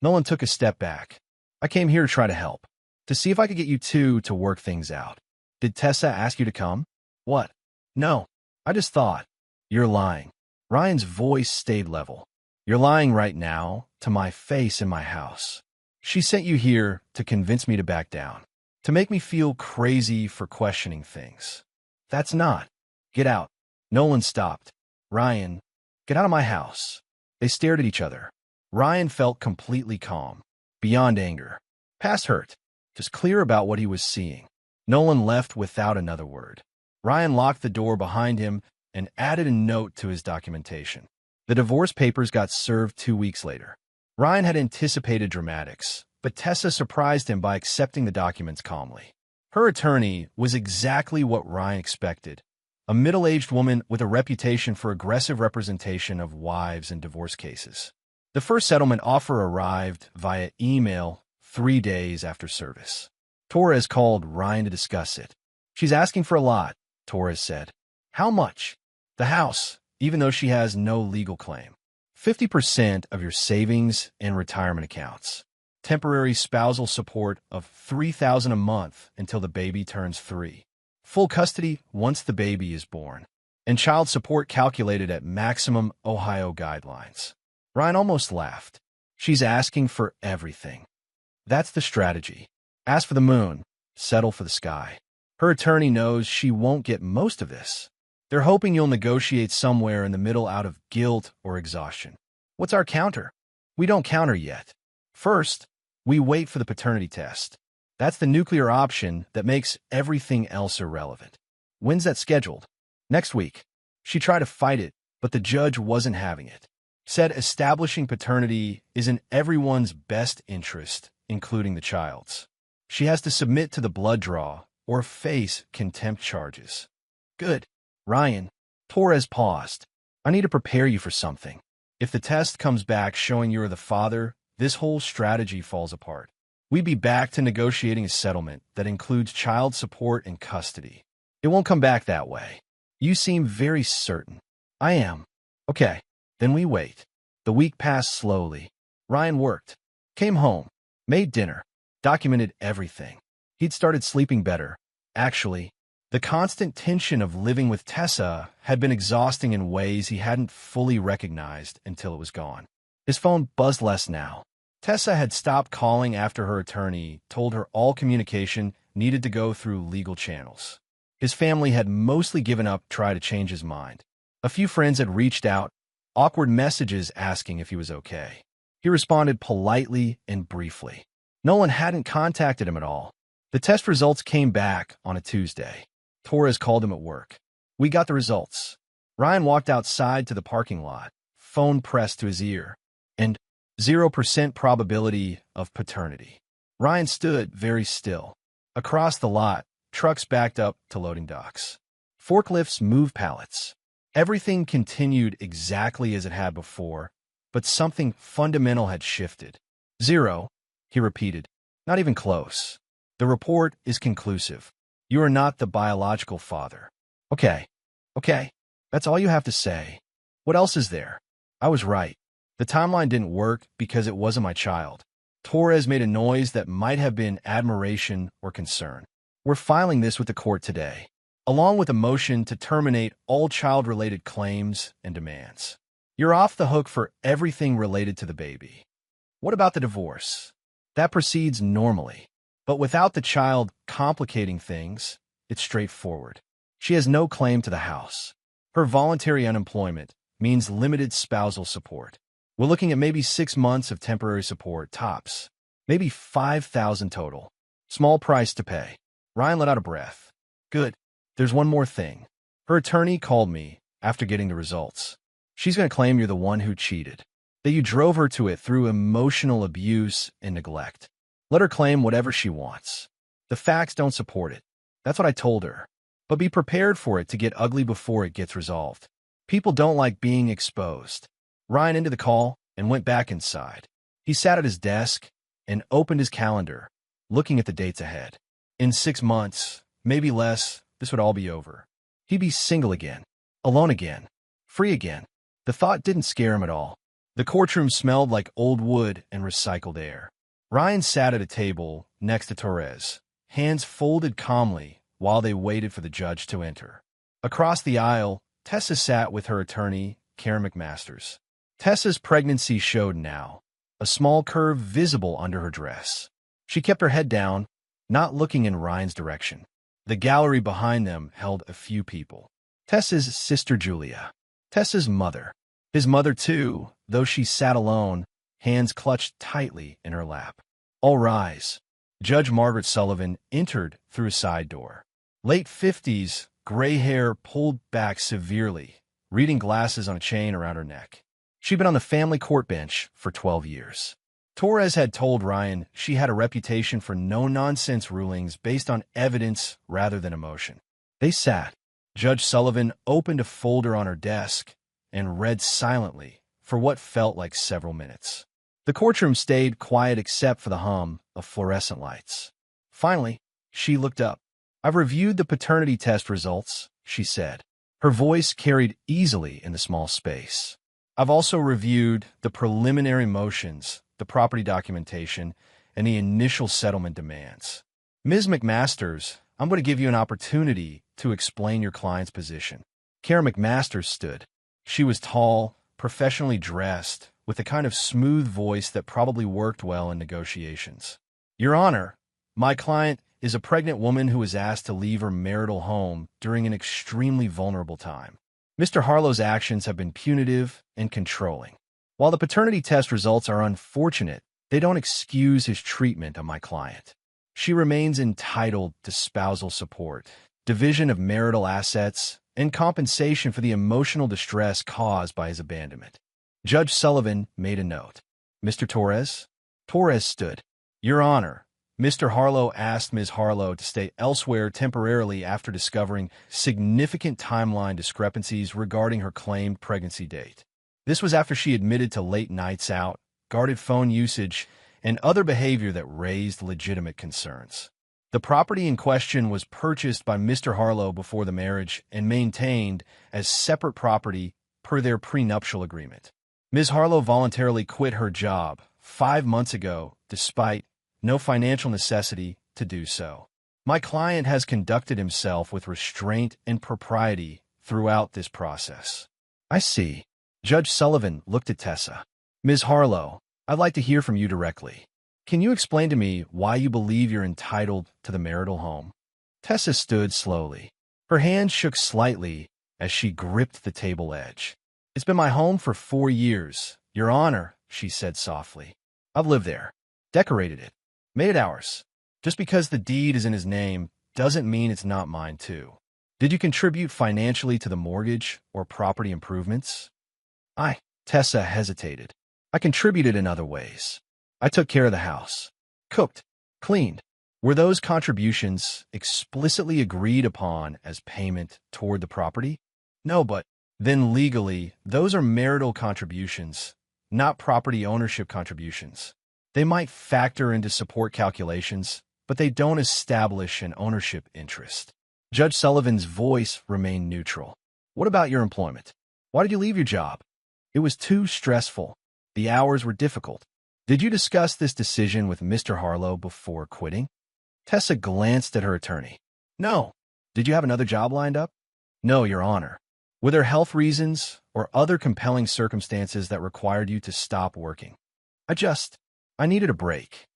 Speaker 1: Nolan took a step back. I came here to try to help. To see if I could get you two to work things out. Did Tessa ask you to come? What? No. I just thought. You're lying. Ryan's voice stayed level. You're lying right now to my face in my house. She sent you here to convince me to back down. To make me feel crazy for questioning things. That's not. Get out. Nolan stopped. Ryan, get out of my house. They stared at each other. Ryan felt completely calm. Beyond anger. Past hurt. Just clear about what he was seeing. Nolan left without another word. Ryan locked the door behind him and added a note to his documentation. The divorce papers got served 2 weeks later. Ryan had anticipated dramatics, but Tessa surprised him by accepting the documents calmly. Her attorney was exactly what Ryan expected, a middle-aged woman with a reputation for aggressive representation of wives in divorce cases. The first settlement offer arrived via email 3 days after service. Torres called Ryan to discuss it. "She's asking for a lot," Torres said. "How much?" "The house, even though she has no legal claim. 50% of your savings and retirement accounts. Temporary spousal support of $3,000 a month until the baby turns 3. Full custody once the baby is born. And child support calculated at maximum Ohio guidelines." Ryan almost laughed. "She's asking for everything." That's the strategy. Ask for the moon, settle for the sky. Her attorney knows she won't get most of this. They're hoping you'll negotiate somewhere in the middle out of guilt or exhaustion. What's our counter? We don't counter yet. First, we wait for the paternity test. That's the nuclear option that makes everything else irrelevant. When's that scheduled? Next week. She tried to fight it, but the judge wasn't having it. Said establishing paternity is in everyone's best interest, including the child's. She has to submit to the blood draw or face contempt charges. Good. Ryan. Torres paused. "I need to prepare you for something. If the test comes back showing you're the father, this whole strategy falls apart. We'd be back to negotiating a settlement that includes child support and custody. It won't come back that way. You seem very certain." "I am." "Okay, then we wait." The week passed slowly. Ryan worked, came home, made dinner, documented everything. He'd started sleeping better. Actually, the constant tension of living with Tessa had been exhausting in ways he hadn't fully recognized until it was gone. His phone buzzed less now. Tessa had stopped calling after her attorney told her all communication needed to go through legal channels. His family had mostly given up trying to change his mind. A few friends had reached out, awkward messages asking if he was okay. He responded politely and briefly. Nolan hadn't contacted him at all. The test results came back on a Tuesday. Torres called him at work. "We got the results." Ryan walked outside to the parking lot, phone pressed to his ear, and 0% probability of paternity. Ryan stood very still. Across the lot, trucks backed up to loading docks. Forklifts moved pallets. Everything continued exactly as it had before, but something fundamental had shifted. "0, he repeated. "Not even close. The report is conclusive. You are not the biological father." Okay. That's all you have to say. What else is there?" "I was right. The timeline didn't work because it wasn't my child." Torres made a noise that might have been admiration or concern. "We're filing this with the court today, along with a motion to terminate all child-related claims and demands. You're off the hook for everything related to the baby." "What about the divorce?" "That proceeds normally. But without the child complicating things, it's straightforward. She has no claim to the house. Her voluntary unemployment means limited spousal support. We're looking at maybe 6 months of temporary support, tops. Maybe 5,000 total. Small price to pay." Ryan let out a breath. "Good. There's one more thing. Her attorney called me after getting the results. She's going to claim you're the one who cheated, that you drove her to it through emotional abuse and neglect. Let her claim whatever she wants. The facts don't support it. That's what I told her. But be prepared for it to get ugly before it gets resolved. People don't like being exposed." Ryan ended the call and went back inside. He sat at his desk and opened his calendar, looking at the dates ahead. In 6 months, maybe less, this would all be over. He'd be single again, alone again, free again. The thought didn't scare him at all. The courtroom smelled like old wood and recycled air. Ryan sat at a table next to Torres, hands folded calmly while they waited for the judge to enter. Across the aisle, Tessa sat with her attorney, Karen McMasters. Tessa's pregnancy showed now, a small curve visible under her dress. She kept her head down, not looking in Ryan's direction. The gallery behind them held a few people. Tessa's sister Julia. Tessa's mother. His mother too, though she sat alone, hands clutched tightly in her lap. "All rise." Judge Margaret Sullivan entered through a side door. Late 50s, gray hair pulled back severely, reading glasses on a chain around her neck. She'd been on the family court bench for 12 years. Torres had told Ryan she had a reputation for no-nonsense rulings based on evidence rather than emotion. They sat. Judge Sullivan opened a folder on her desk and read silently for what felt like several minutes. The courtroom stayed quiet except for the hum of fluorescent lights. Finally, she looked up. "I've reviewed the paternity test results," she said. Her voice carried easily in the small space. "I've also reviewed the preliminary motions, the property documentation, and the initial settlement demands. Ms. McMasters, I'm going to give you an opportunity to explain your client's position." Kara McMasters stood. She was tall, professionally dressed, with the kind of smooth voice that probably worked well in negotiations. "Your Honor, my client is a pregnant woman who was asked to leave her marital home during an extremely vulnerable time. Mr. Harlow's actions have been punitive and controlling. While the paternity test results are unfortunate, they don't excuse his treatment of my client. She remains entitled to spousal support, division of marital assets, and compensation for the emotional distress caused by his abandonment." Judge Sullivan made a note. "Mr. Torres?" Torres stood. "Your Honor, Mr. Harlow asked Ms. Harlow to stay elsewhere temporarily after discovering significant timeline discrepancies regarding her claimed pregnancy date. This was after she admitted to late nights out, guarded phone usage, and other behavior that raised legitimate concerns. The property in question was purchased by Mr. Harlow before the marriage and maintained as separate property per their prenuptial agreement. Ms. Harlow voluntarily quit her job 5 months ago despite no financial necessity to do so. My client has conducted himself with restraint and propriety throughout this process." "I see." Judge Sullivan looked at Tessa. "Ms. Harlow, I'd like to hear from you directly. Can you explain to me why you believe you're entitled to the marital home?" Tessa stood slowly. Her hands shook slightly as she gripped the table edge. "It's been my home for 4 years, Your Honor," she said softly. "I've lived there, decorated it, made it ours. Just because the deed is in his name doesn't mean it's not mine too. Did you contribute financially to the mortgage or property improvements?" Tessa hesitated. "I contributed in other ways. I took care of the house, cooked, cleaned." "Were those contributions explicitly agreed upon as payment toward the property?" "No, but then legally, those are marital contributions, not property ownership contributions. They might factor into support calculations, but they don't establish an ownership interest." Judge Sullivan's voice remained neutral. "What about your employment? Why did you leave your job?" "It was too stressful. The hours were difficult." "Did you discuss this decision with Mr. Harlow before quitting?" Tessa glanced at her attorney. "No." "Did you have another job lined up?" "No, Your Honor." "Were there health reasons or other compelling circumstances that required you to stop working?" I needed a break."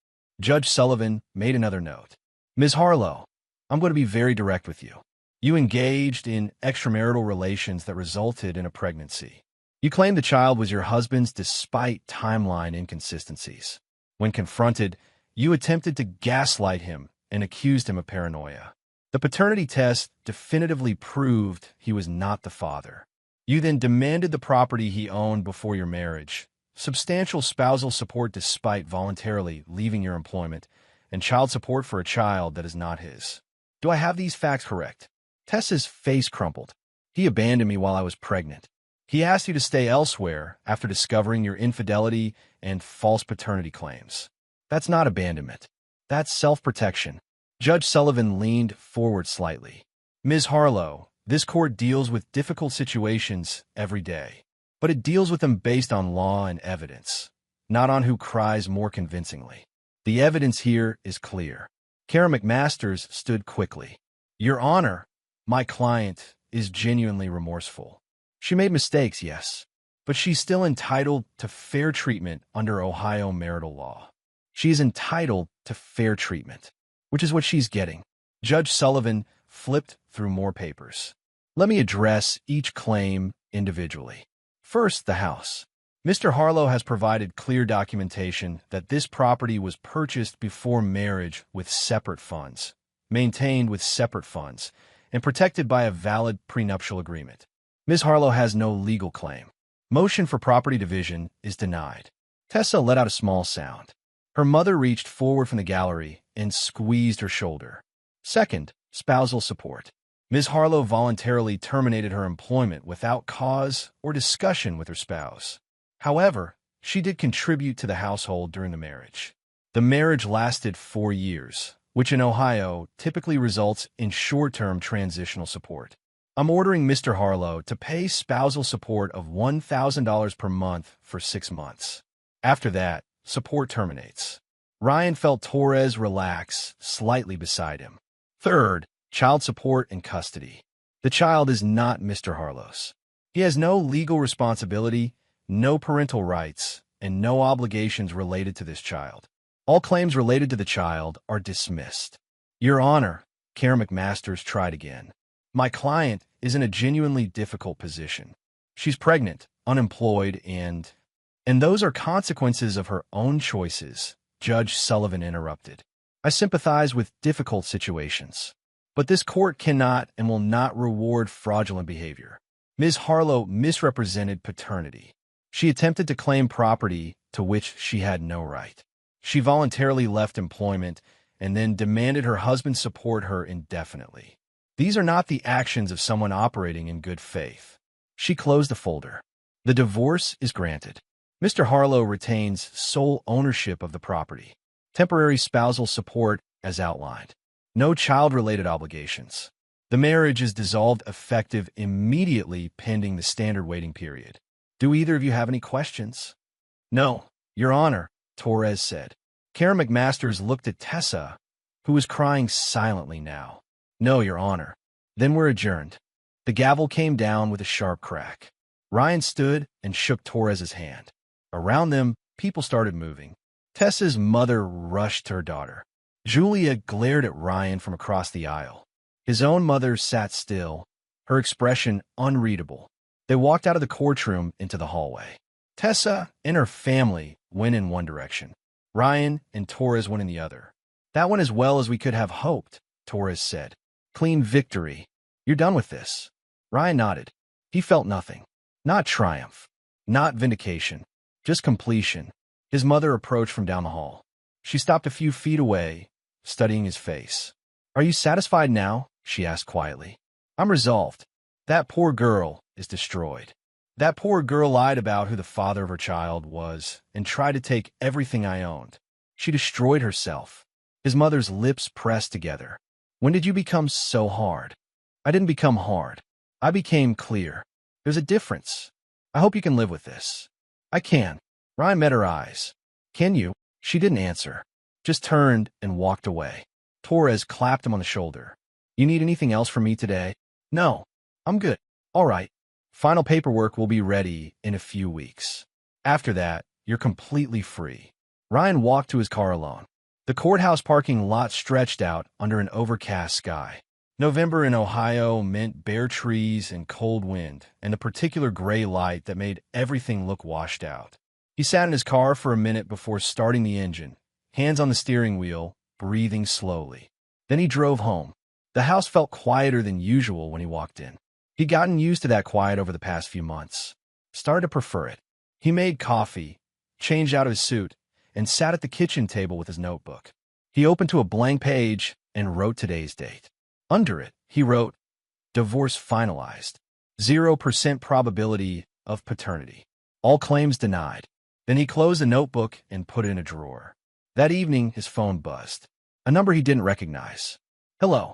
Speaker 1: Judge Sullivan made another note. "Ms. Harlow, I'm going to be very direct with you. You engaged in extramarital relations that resulted in a pregnancy. You claimed the child was your husband's despite timeline inconsistencies. When confronted, you attempted to gaslight him and accused him of paranoia. The paternity test definitively proved he was not the father. You then demanded the property he owned before your marriage, substantial spousal support despite voluntarily leaving your employment, and child support for a child that is not his. Do I have these facts correct?" Tessa's face crumpled. "He abandoned me while I was pregnant. He asked you to stay elsewhere after discovering your infidelity and false paternity claims. That's not abandonment. That's self-protection." Judge Sullivan leaned forward slightly. "Ms. Harlow, this court deals with difficult situations every day, but it deals with them based on law and evidence, not on who cries more convincingly. The evidence here is clear." Kara McMasters stood quickly. "Your Honor, my client is genuinely remorseful. She made mistakes, yes, but she's still entitled to fair treatment under Ohio marital law. She is entitled to fair treatment, which is what she's getting." Judge Sullivan flipped through more papers. "Let me address each claim individually. First, the house. Mr. Harlow has provided clear documentation that this property was purchased before marriage with separate funds, maintained with separate funds, and protected by a valid prenuptial agreement. Ms. Harlow has no legal claim. Motion for property division is denied. Tessa let out a small sound. Her mother reached forward from the gallery and squeezed her shoulder. Second, spousal support. Ms. Harlow voluntarily terminated her employment without cause or discussion with her spouse. However, she did contribute to the household during the marriage. The marriage lasted 4 years, which in Ohio typically results in short-term transitional support. I'm ordering Mr. Harlow to pay spousal support of $1,000 per month for 6 months. After that, support terminates. Ryan felt Torres relax slightly beside him. Third, child support and custody. The child is not Mr. Harlow's. He has no legal responsibility, no parental rights, and no obligations related to this child. All claims related to the child are dismissed. Your Honor, Karen McMasters tried again. My client is in a genuinely difficult position. She's pregnant, unemployed, and those are consequences of her own choices, Judge Sullivan interrupted. I sympathize with difficult situations, but this court cannot and will not reward fraudulent behavior. Ms. Harlow misrepresented paternity. She attempted to claim property to which she had no right. She voluntarily left employment and then demanded her husband support her indefinitely. These are not the actions of someone operating in good faith. She closed the folder. The divorce is granted. Mr. Harlow retains sole ownership of the property. Temporary spousal support as outlined. No child-related obligations. The marriage is dissolved effective immediately pending the standard waiting period. Do either of you have any questions? No, Your Honor, Torres said. Karen McMasters looked at Tessa, who was crying silently now. No, Your Honor. Then we're adjourned. The gavel came down with a sharp crack. Ryan stood and shook Torres's hand. Around them, people started moving. Tessa's mother rushed to her daughter. Julia glared at Ryan from across the aisle. His own mother sat still, her expression unreadable. They walked out of the courtroom into the hallway. Tessa and her family went in one direction. Ryan and Torres went in the other. That went as well as we could have hoped, Torres said. Clean victory. You're done with this. Ryan nodded. He felt nothing. Not triumph. Not vindication. Just completion. His mother approached from down the hall. She stopped a few feet away, studying his face. Are you satisfied now? She asked quietly. I'm resolved. That poor girl is destroyed. That poor girl lied about who the father of her child was and tried to take everything I owned. She destroyed herself. His mother's lips pressed together. When did you become so hard? I didn't become hard. I became clear. There's a difference. I hope you can live with this. I can. Ryan met her eyes. Can you? She didn't answer, just turned and walked away. Torres clapped him on the shoulder. You need anything else from me today? No, I'm good. All right. Final paperwork will be ready in a few weeks. After that, you're completely free. Ryan walked to his car alone. The courthouse parking lot stretched out under an overcast sky. November in Ohio meant bare trees and cold wind, and the particular gray light that made everything look washed out. He sat in his car for a minute before starting the engine, hands on the steering wheel, breathing slowly. Then he drove home. The house felt quieter than usual when he walked in. He'd gotten used to that quiet over the past few months. Started to prefer it. He made coffee, changed out of his suit, and sat at the kitchen table with his notebook. He opened to a blank page and wrote today's date. Under it, he wrote, Divorce finalized. 0% probability of paternity. All claims denied. Then he closed the notebook and put it in a drawer. That evening, his phone buzzed. A number he didn't recognize. Hello.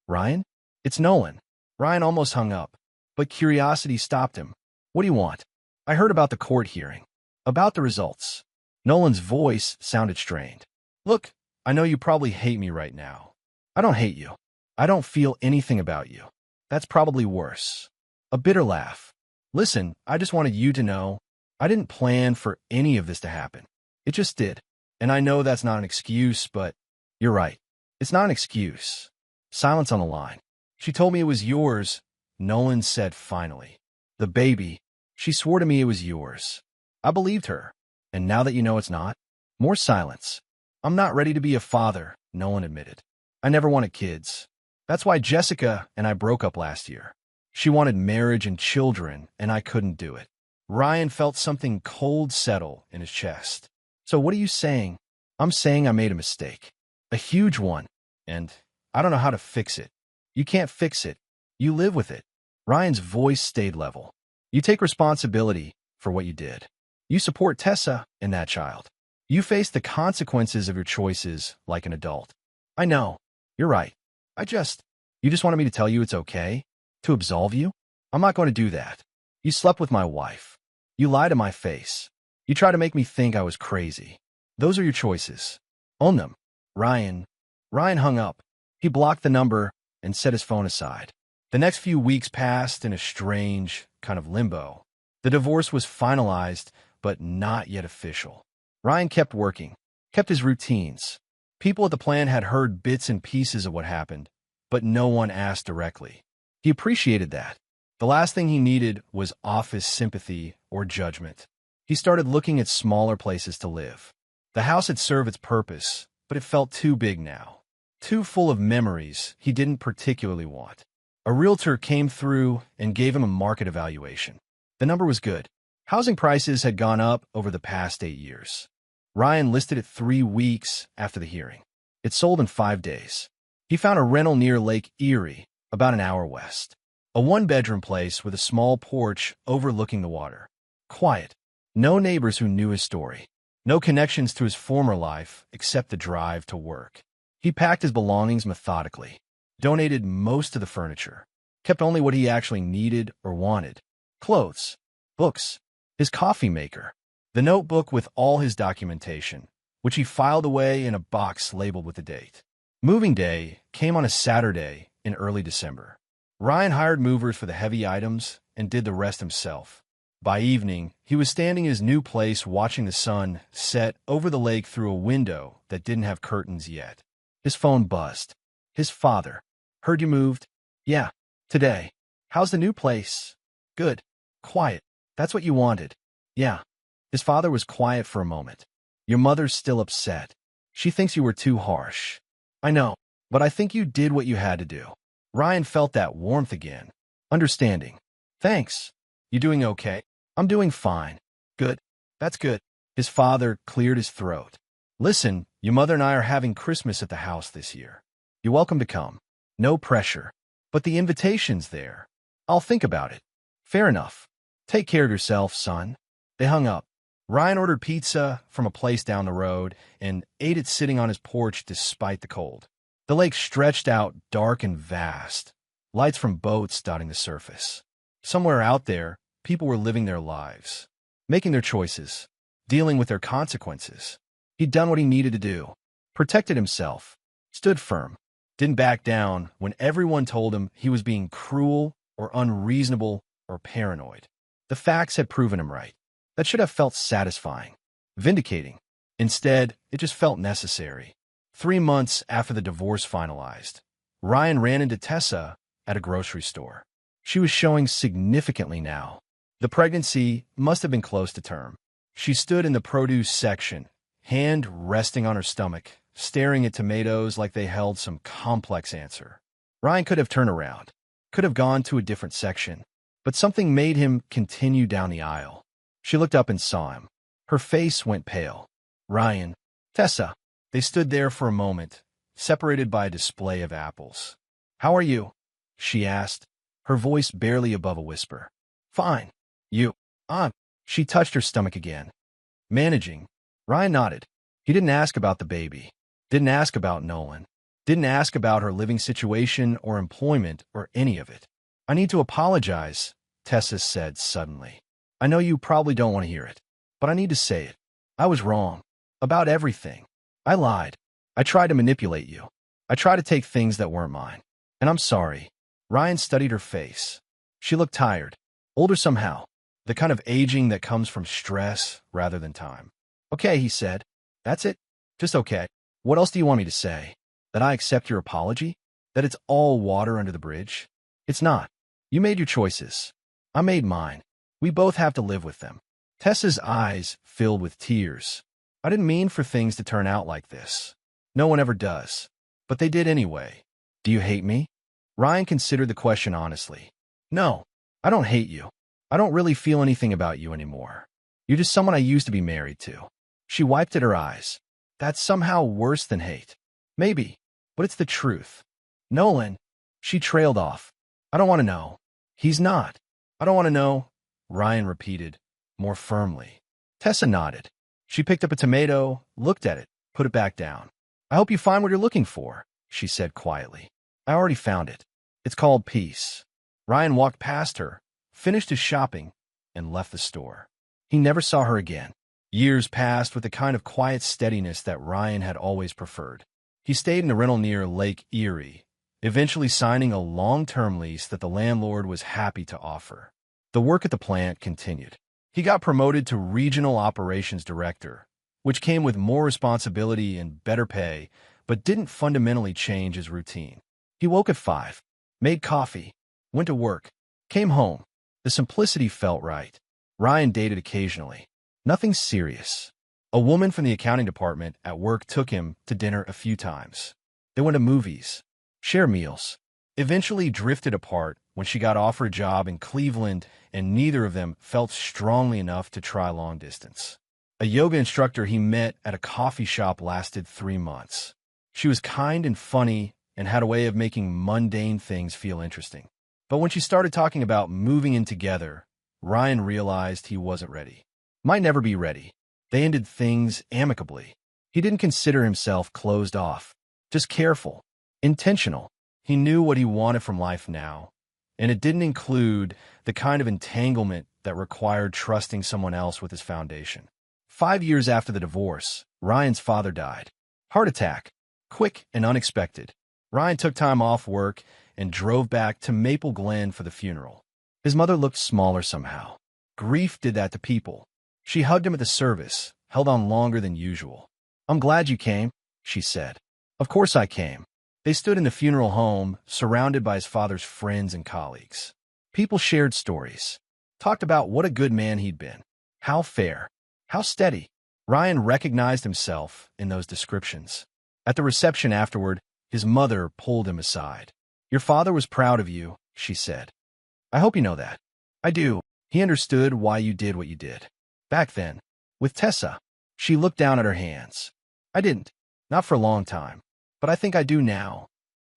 Speaker 1: Ryan? It's Nolan. Ryan almost hung up, but curiosity stopped him. What do you want? I heard about the court hearing. About the results. Nolan's voice sounded strained. Look, I know you probably hate me right now. I don't hate you. I don't feel anything about you. That's probably worse. A bitter laugh. Listen, I just wanted you to know I didn't plan for any of this to happen. It just did. And I know that's not an excuse, but you're right. It's not an excuse. Silence on the line. She told me it was yours, Nolan said finally. The baby. She swore to me it was yours. I believed her. And now that you know it's not? More silence. I'm not ready to be a father, Nolan admitted. I never wanted kids. That's why Jessica and I broke up last year. She wanted marriage and children, and I couldn't do it. Ryan felt something cold settle in his chest. So what are you saying? I'm saying I made a mistake. A huge one. And I don't know how to fix it. You can't fix it. You live with it. Ryan's voice stayed level. You take responsibility for what you did. You support Tessa and that child. You face the consequences of your choices like an adult. I know. You're right. You just wanted me to tell you it's okay? To absolve you? I'm not going to do that. You slept with my wife. You lied to my face. You tried to make me think I was crazy. Those are your choices. Own them. Ryan. Ryan hung up. He blocked the number and set his phone aside. The next few weeks passed in a strange kind of limbo. The divorce was finalized, but not yet official. Ryan kept working, kept his routines. People at the plant had heard bits and pieces of what happened, but no one asked directly. He appreciated that. The last thing he needed was office sympathy or judgment. He started looking at smaller places to live. The house had served its purpose, but it felt too big now. Too full of memories he didn't particularly want. A realtor came through and gave him a market evaluation. The number was good. Housing prices had gone up over the past 8 years. Ryan listed it 3 weeks after the hearing. It sold in 5 days. He found a rental near Lake Erie, about an hour west. A one-bedroom place with a small porch overlooking the water. Quiet. No neighbors who knew his story. No connections to his former life except the drive to work. He packed his belongings methodically. Donated most of the furniture. Kept only what he actually needed or wanted. Clothes. Books. His coffee maker. The notebook with all his documentation, which he filed away in a box labeled with the date. Moving day came on a Saturday in early December. Ryan hired movers for the heavy items and did the rest himself. By evening, he was standing in his new place watching the sun set over the lake through a window that didn't have curtains yet. His phone buzzed. His father. Heard you moved? Yeah, today. How's the new place? Good. Quiet. That's what you wanted. Yeah. His father was quiet for a moment. Your mother's still upset. She thinks you were too harsh. I know, but I think you did what you had to do. Ryan felt that warmth again. Understanding. Thanks. You doing okay? I'm doing fine. Good. That's good. His father cleared his throat. Listen, your mother and I are having Christmas at the house this year. You're welcome to come. No pressure. But the invitation's there. I'll think about it. Fair enough. Take care of yourself, son. They hung up. Ryan ordered pizza from a place down the road and ate it sitting on his porch despite the cold. The lake stretched out dark and vast, lights from boats dotting the surface. Somewhere out there, people were living their lives, making their choices, dealing with their consequences. He'd done what he needed to do, protected himself, stood firm, didn't back down when everyone told him he was being cruel or unreasonable or paranoid. The facts had proven him right. That should have felt satisfying, vindicating. Instead, it just felt necessary. 3 months after the divorce finalized, Ryan ran into Tessa at a grocery store. She was showing significantly now. The pregnancy must have been close to term. She stood in the produce section, hand resting on her stomach, staring at tomatoes like they held some complex answer. Ryan could have turned around, could have gone to a different section, but something made him continue down the aisle. She looked up and saw him. Her face went pale. Ryan. Tessa. They stood there for a moment, separated by a display of apples. How are you? She asked, her voice barely above a whisper. Fine. You. She touched her stomach again. Managing. Ryan nodded. He didn't ask about the baby. Didn't ask about Nolan. Didn't ask about her living situation or employment or any of it. I need to apologize, Tessa said suddenly. I know you probably don't want to hear it, but I need to say it. I was wrong. About everything. I lied. I tried to manipulate you. I tried to take things that weren't mine. And I'm sorry. Ryan studied her face. She looked tired. Older somehow. The kind of aging that comes from stress rather than time. Okay, he said. That's it? Just okay. What else do you want me to say? That I accept your apology? That it's all water under the bridge? It's not. You made your choices. I made mine. We both have to live with them. Tessa's eyes filled with tears. I didn't mean for things to turn out like this. No one ever does. But they did anyway. Do you hate me? Ryan considered the question honestly. No, I don't hate you. I don't really feel anything about you anymore. You're just someone I used to be married to. She wiped at her eyes. That's somehow worse than hate. Maybe, but it's the truth. Nolan, she trailed off. I don't want to know. He's not. I don't want to know, Ryan repeated, more firmly. Tessa nodded. She picked up a tomato, looked at it, put it back down. I hope you find what you're looking for, she said quietly. I already found it. It's called peace. Ryan walked past her, finished his shopping, and left the store. He never saw her again. Years passed with the kind of quiet steadiness that Ryan had always preferred. He stayed in a rental near Lake Erie, eventually signing a long-term lease that the landlord was happy to offer. The work at the plant continued. He got promoted to regional operations director, which came with more responsibility and better pay, but didn't fundamentally change his routine. He woke at 5, made coffee, went to work, came home. The simplicity felt right. Ryan dated occasionally. Nothing serious. A woman from the accounting department at work took him to dinner a few times. They went to movies, shared meals, eventually drifted apart when she got offered a job in Cleveland and neither of them felt strongly enough to try long distance. A yoga instructor he met at a coffee shop lasted 3 months. She was kind and funny and had a way of making mundane things feel interesting. But when she started talking about moving in together, Ryan realized he wasn't ready. Might never be ready. They ended things amicably. He didn't consider himself closed off, just careful, intentional. He knew what he wanted from life now, and it didn't include the kind of entanglement that required trusting someone else with his foundation. 5 years after the divorce, Ryan's father died. Heart attack. Quick and unexpected. Ryan took time off work and drove back to Maple Glen for the funeral. His mother looked smaller somehow. Grief did that to people. She hugged him at the service, held on longer than usual. I'm glad you came, she said. Of course I came. They stood in the funeral home, surrounded by his father's friends and colleagues. People shared stories, talked about what a good man he'd been, how fair, how steady. Ryan recognized himself in those descriptions. At the reception afterward, his mother pulled him aside. Your father was proud of you, she said. I hope you know that. I do. He understood why you did what you did. Back then, with Tessa, she looked down at her hands. I didn't. Not for a long time. But I think I do now.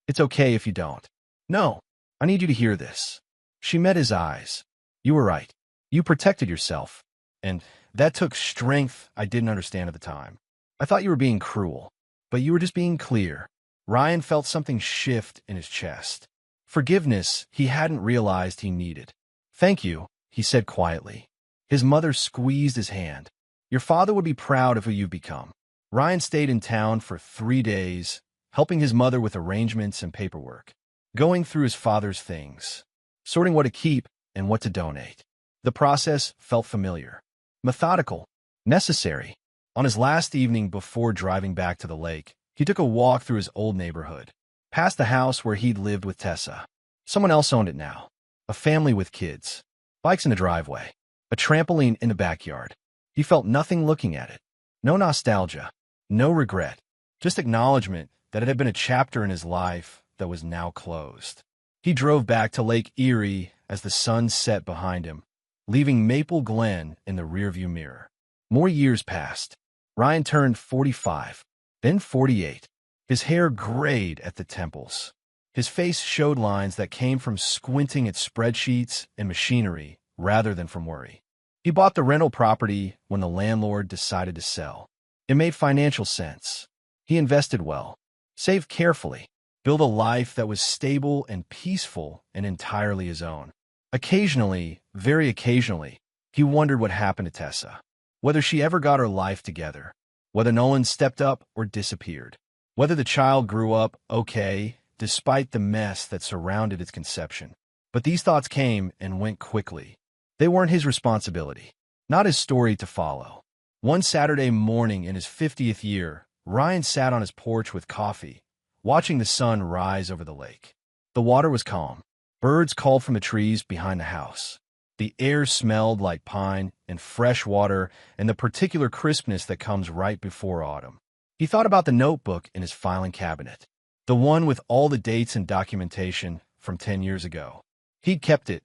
Speaker 1: It's okay if you don't. No, I need you to hear this. She met his eyes. You were right. You protected yourself. And that took strength I didn't understand at the time. I thought you were being cruel, but you were just being clear. Ryan felt something shift in his chest. Forgiveness he hadn't realized he needed. Thank you, he said quietly. His mother squeezed his hand. Your father would be proud of who you've become. Ryan stayed in town for 3 days, helping his mother with arrangements and paperwork, going through his father's things, sorting what to keep and what to donate. The process felt familiar, methodical, necessary. On his last evening before driving back to the lake, he took a walk through his old neighborhood, past the house where he'd lived with Tessa. Someone else owned it now, a family with kids, bikes in the driveway, a trampoline in the backyard. He felt nothing looking at it. No nostalgia, no regret, just acknowledgement that it had been a chapter in his life that was now closed. He drove back to Lake Erie as the sun set behind him, leaving Maple Glen in the rearview mirror. More years passed. Ryan turned 45, then 48. His hair grayed at the temples. His face showed lines that came from squinting at spreadsheets and machinery rather than from worry. He bought the rental property when the landlord decided to sell. It made financial sense. He invested well, saved carefully, built a life that was stable and peaceful and entirely his own. Occasionally, very occasionally, he wondered what happened to Tessa, whether she ever got her life together, whether Nolan stepped up or disappeared, whether the child grew up okay despite the mess that surrounded its conception. But these thoughts came and went quickly. They weren't his responsibility, not his story to follow. One Saturday morning in his 50th year, Ryan sat on his porch with coffee, watching the sun rise over the lake. The water was calm. Birds called from the trees behind the house. The air smelled like pine and fresh water and the particular crispness that comes right before autumn. He thought about the notebook in his filing cabinet, the one with all the dates and documentation from 10 years ago. He'd kept it,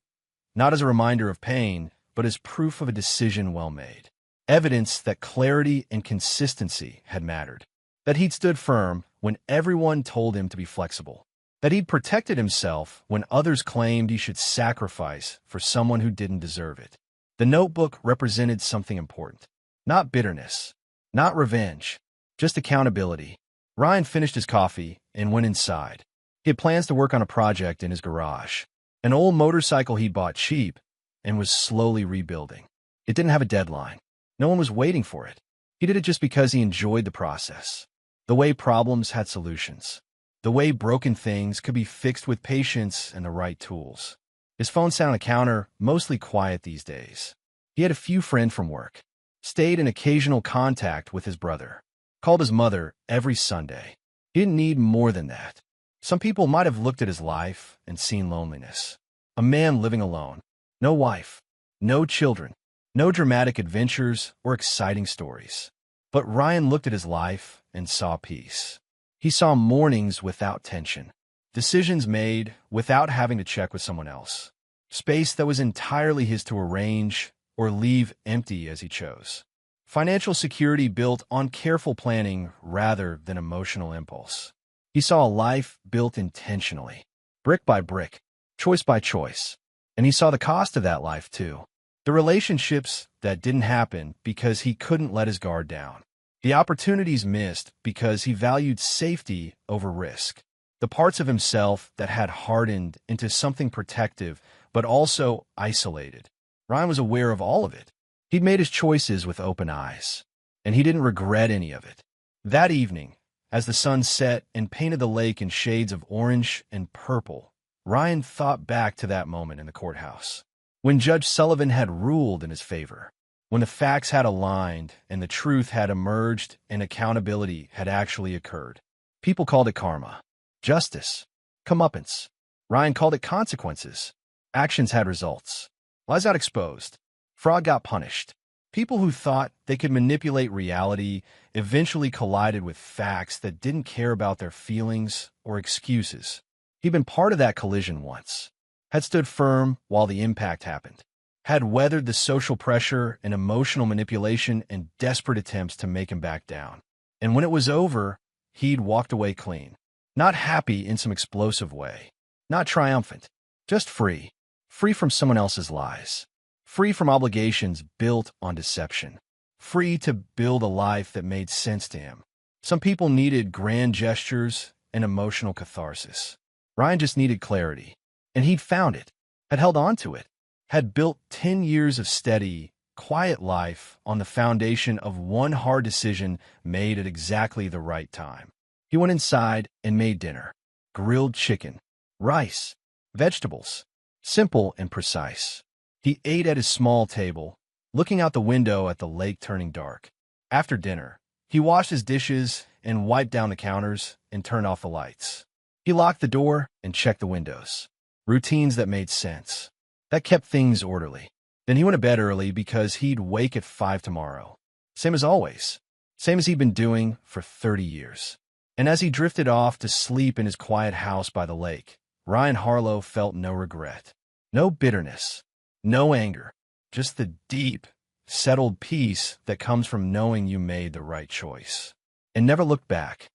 Speaker 1: not as a reminder of pain, but as proof of a decision well made. Evidence that clarity and consistency had mattered. That he'd stood firm when everyone told him to be flexible. That he'd protected himself when others claimed he should sacrifice for someone who didn't deserve it. The notebook represented something important. Not bitterness, not revenge, just accountability. Ryan finished his coffee and went inside. He had plans to work on a project in his garage. An old motorcycle he'd bought cheap and was slowly rebuilding. It didn't have a deadline. No one was waiting for it. He did it just because he enjoyed the process. The way problems had solutions. The way broken things could be fixed with patience and the right tools. His phone sat on a counter, mostly quiet these days. He had a few friends from work. Stayed in occasional contact with his brother. Called his mother every Sunday. He didn't need more than that. Some people might have looked at his life and seen loneliness. A man living alone. No wife. No children. No dramatic adventures or exciting stories. But Ryan looked at his life and saw peace. He saw mornings without tension. Decisions made without having to check with someone else. Space that was entirely his to arrange or leave empty as he chose. Financial security built on careful planning rather than emotional impulse. He saw a life built intentionally, brick by brick, choice by choice. And he saw the cost of that life too. The relationships that didn't happen because he couldn't let his guard down. The opportunities missed because he valued safety over risk. The parts of himself that had hardened into something protective but also isolated. Ryan was aware of all of it. He'd made his choices with open eyes, and he didn't regret any of it. That evening, as the sun set and painted the lake in shades of orange and purple, Ryan thought back to that moment in the courthouse, when Judge Sullivan had ruled in his favor, when the facts had aligned and the truth had emerged and accountability had actually occurred. People called it karma, justice, comeuppance. Ryan called it consequences. Actions had results. Lies got exposed. Fraud got punished. People who thought they could manipulate reality eventually collided with facts that didn't care about their feelings or excuses. He'd been part of that collision once, had stood firm while the impact happened, had weathered the social pressure and emotional manipulation and desperate attempts to make him back down. And when it was over, he'd walked away clean. Not happy in some explosive way. Not triumphant. Just free. Free from someone else's lies. Free from obligations built on deception. Free to build a life that made sense to him. Some people needed grand gestures and emotional catharsis. Ryan just needed clarity. And he'd found it. Had held on to it. Had built 10 years of steady, quiet life on the foundation of one hard decision made at exactly the right time. He went inside and made dinner. Grilled chicken, rice, vegetables. Simple and precise. He ate at his small table, looking out the window at the lake turning dark. After dinner, he washed his dishes and wiped down the counters and turned off the lights. He locked the door and checked the windows. Routines that made sense. That kept things orderly. Then he went to bed early because he'd wake at 5 tomorrow. Same as always. Same as he'd been doing for 30 years. And as he drifted off to sleep in his quiet house by the lake, Ryan Harlow felt no regret. No bitterness. No anger. Just the deep, settled peace that comes from knowing you made the right choice. And never looked back.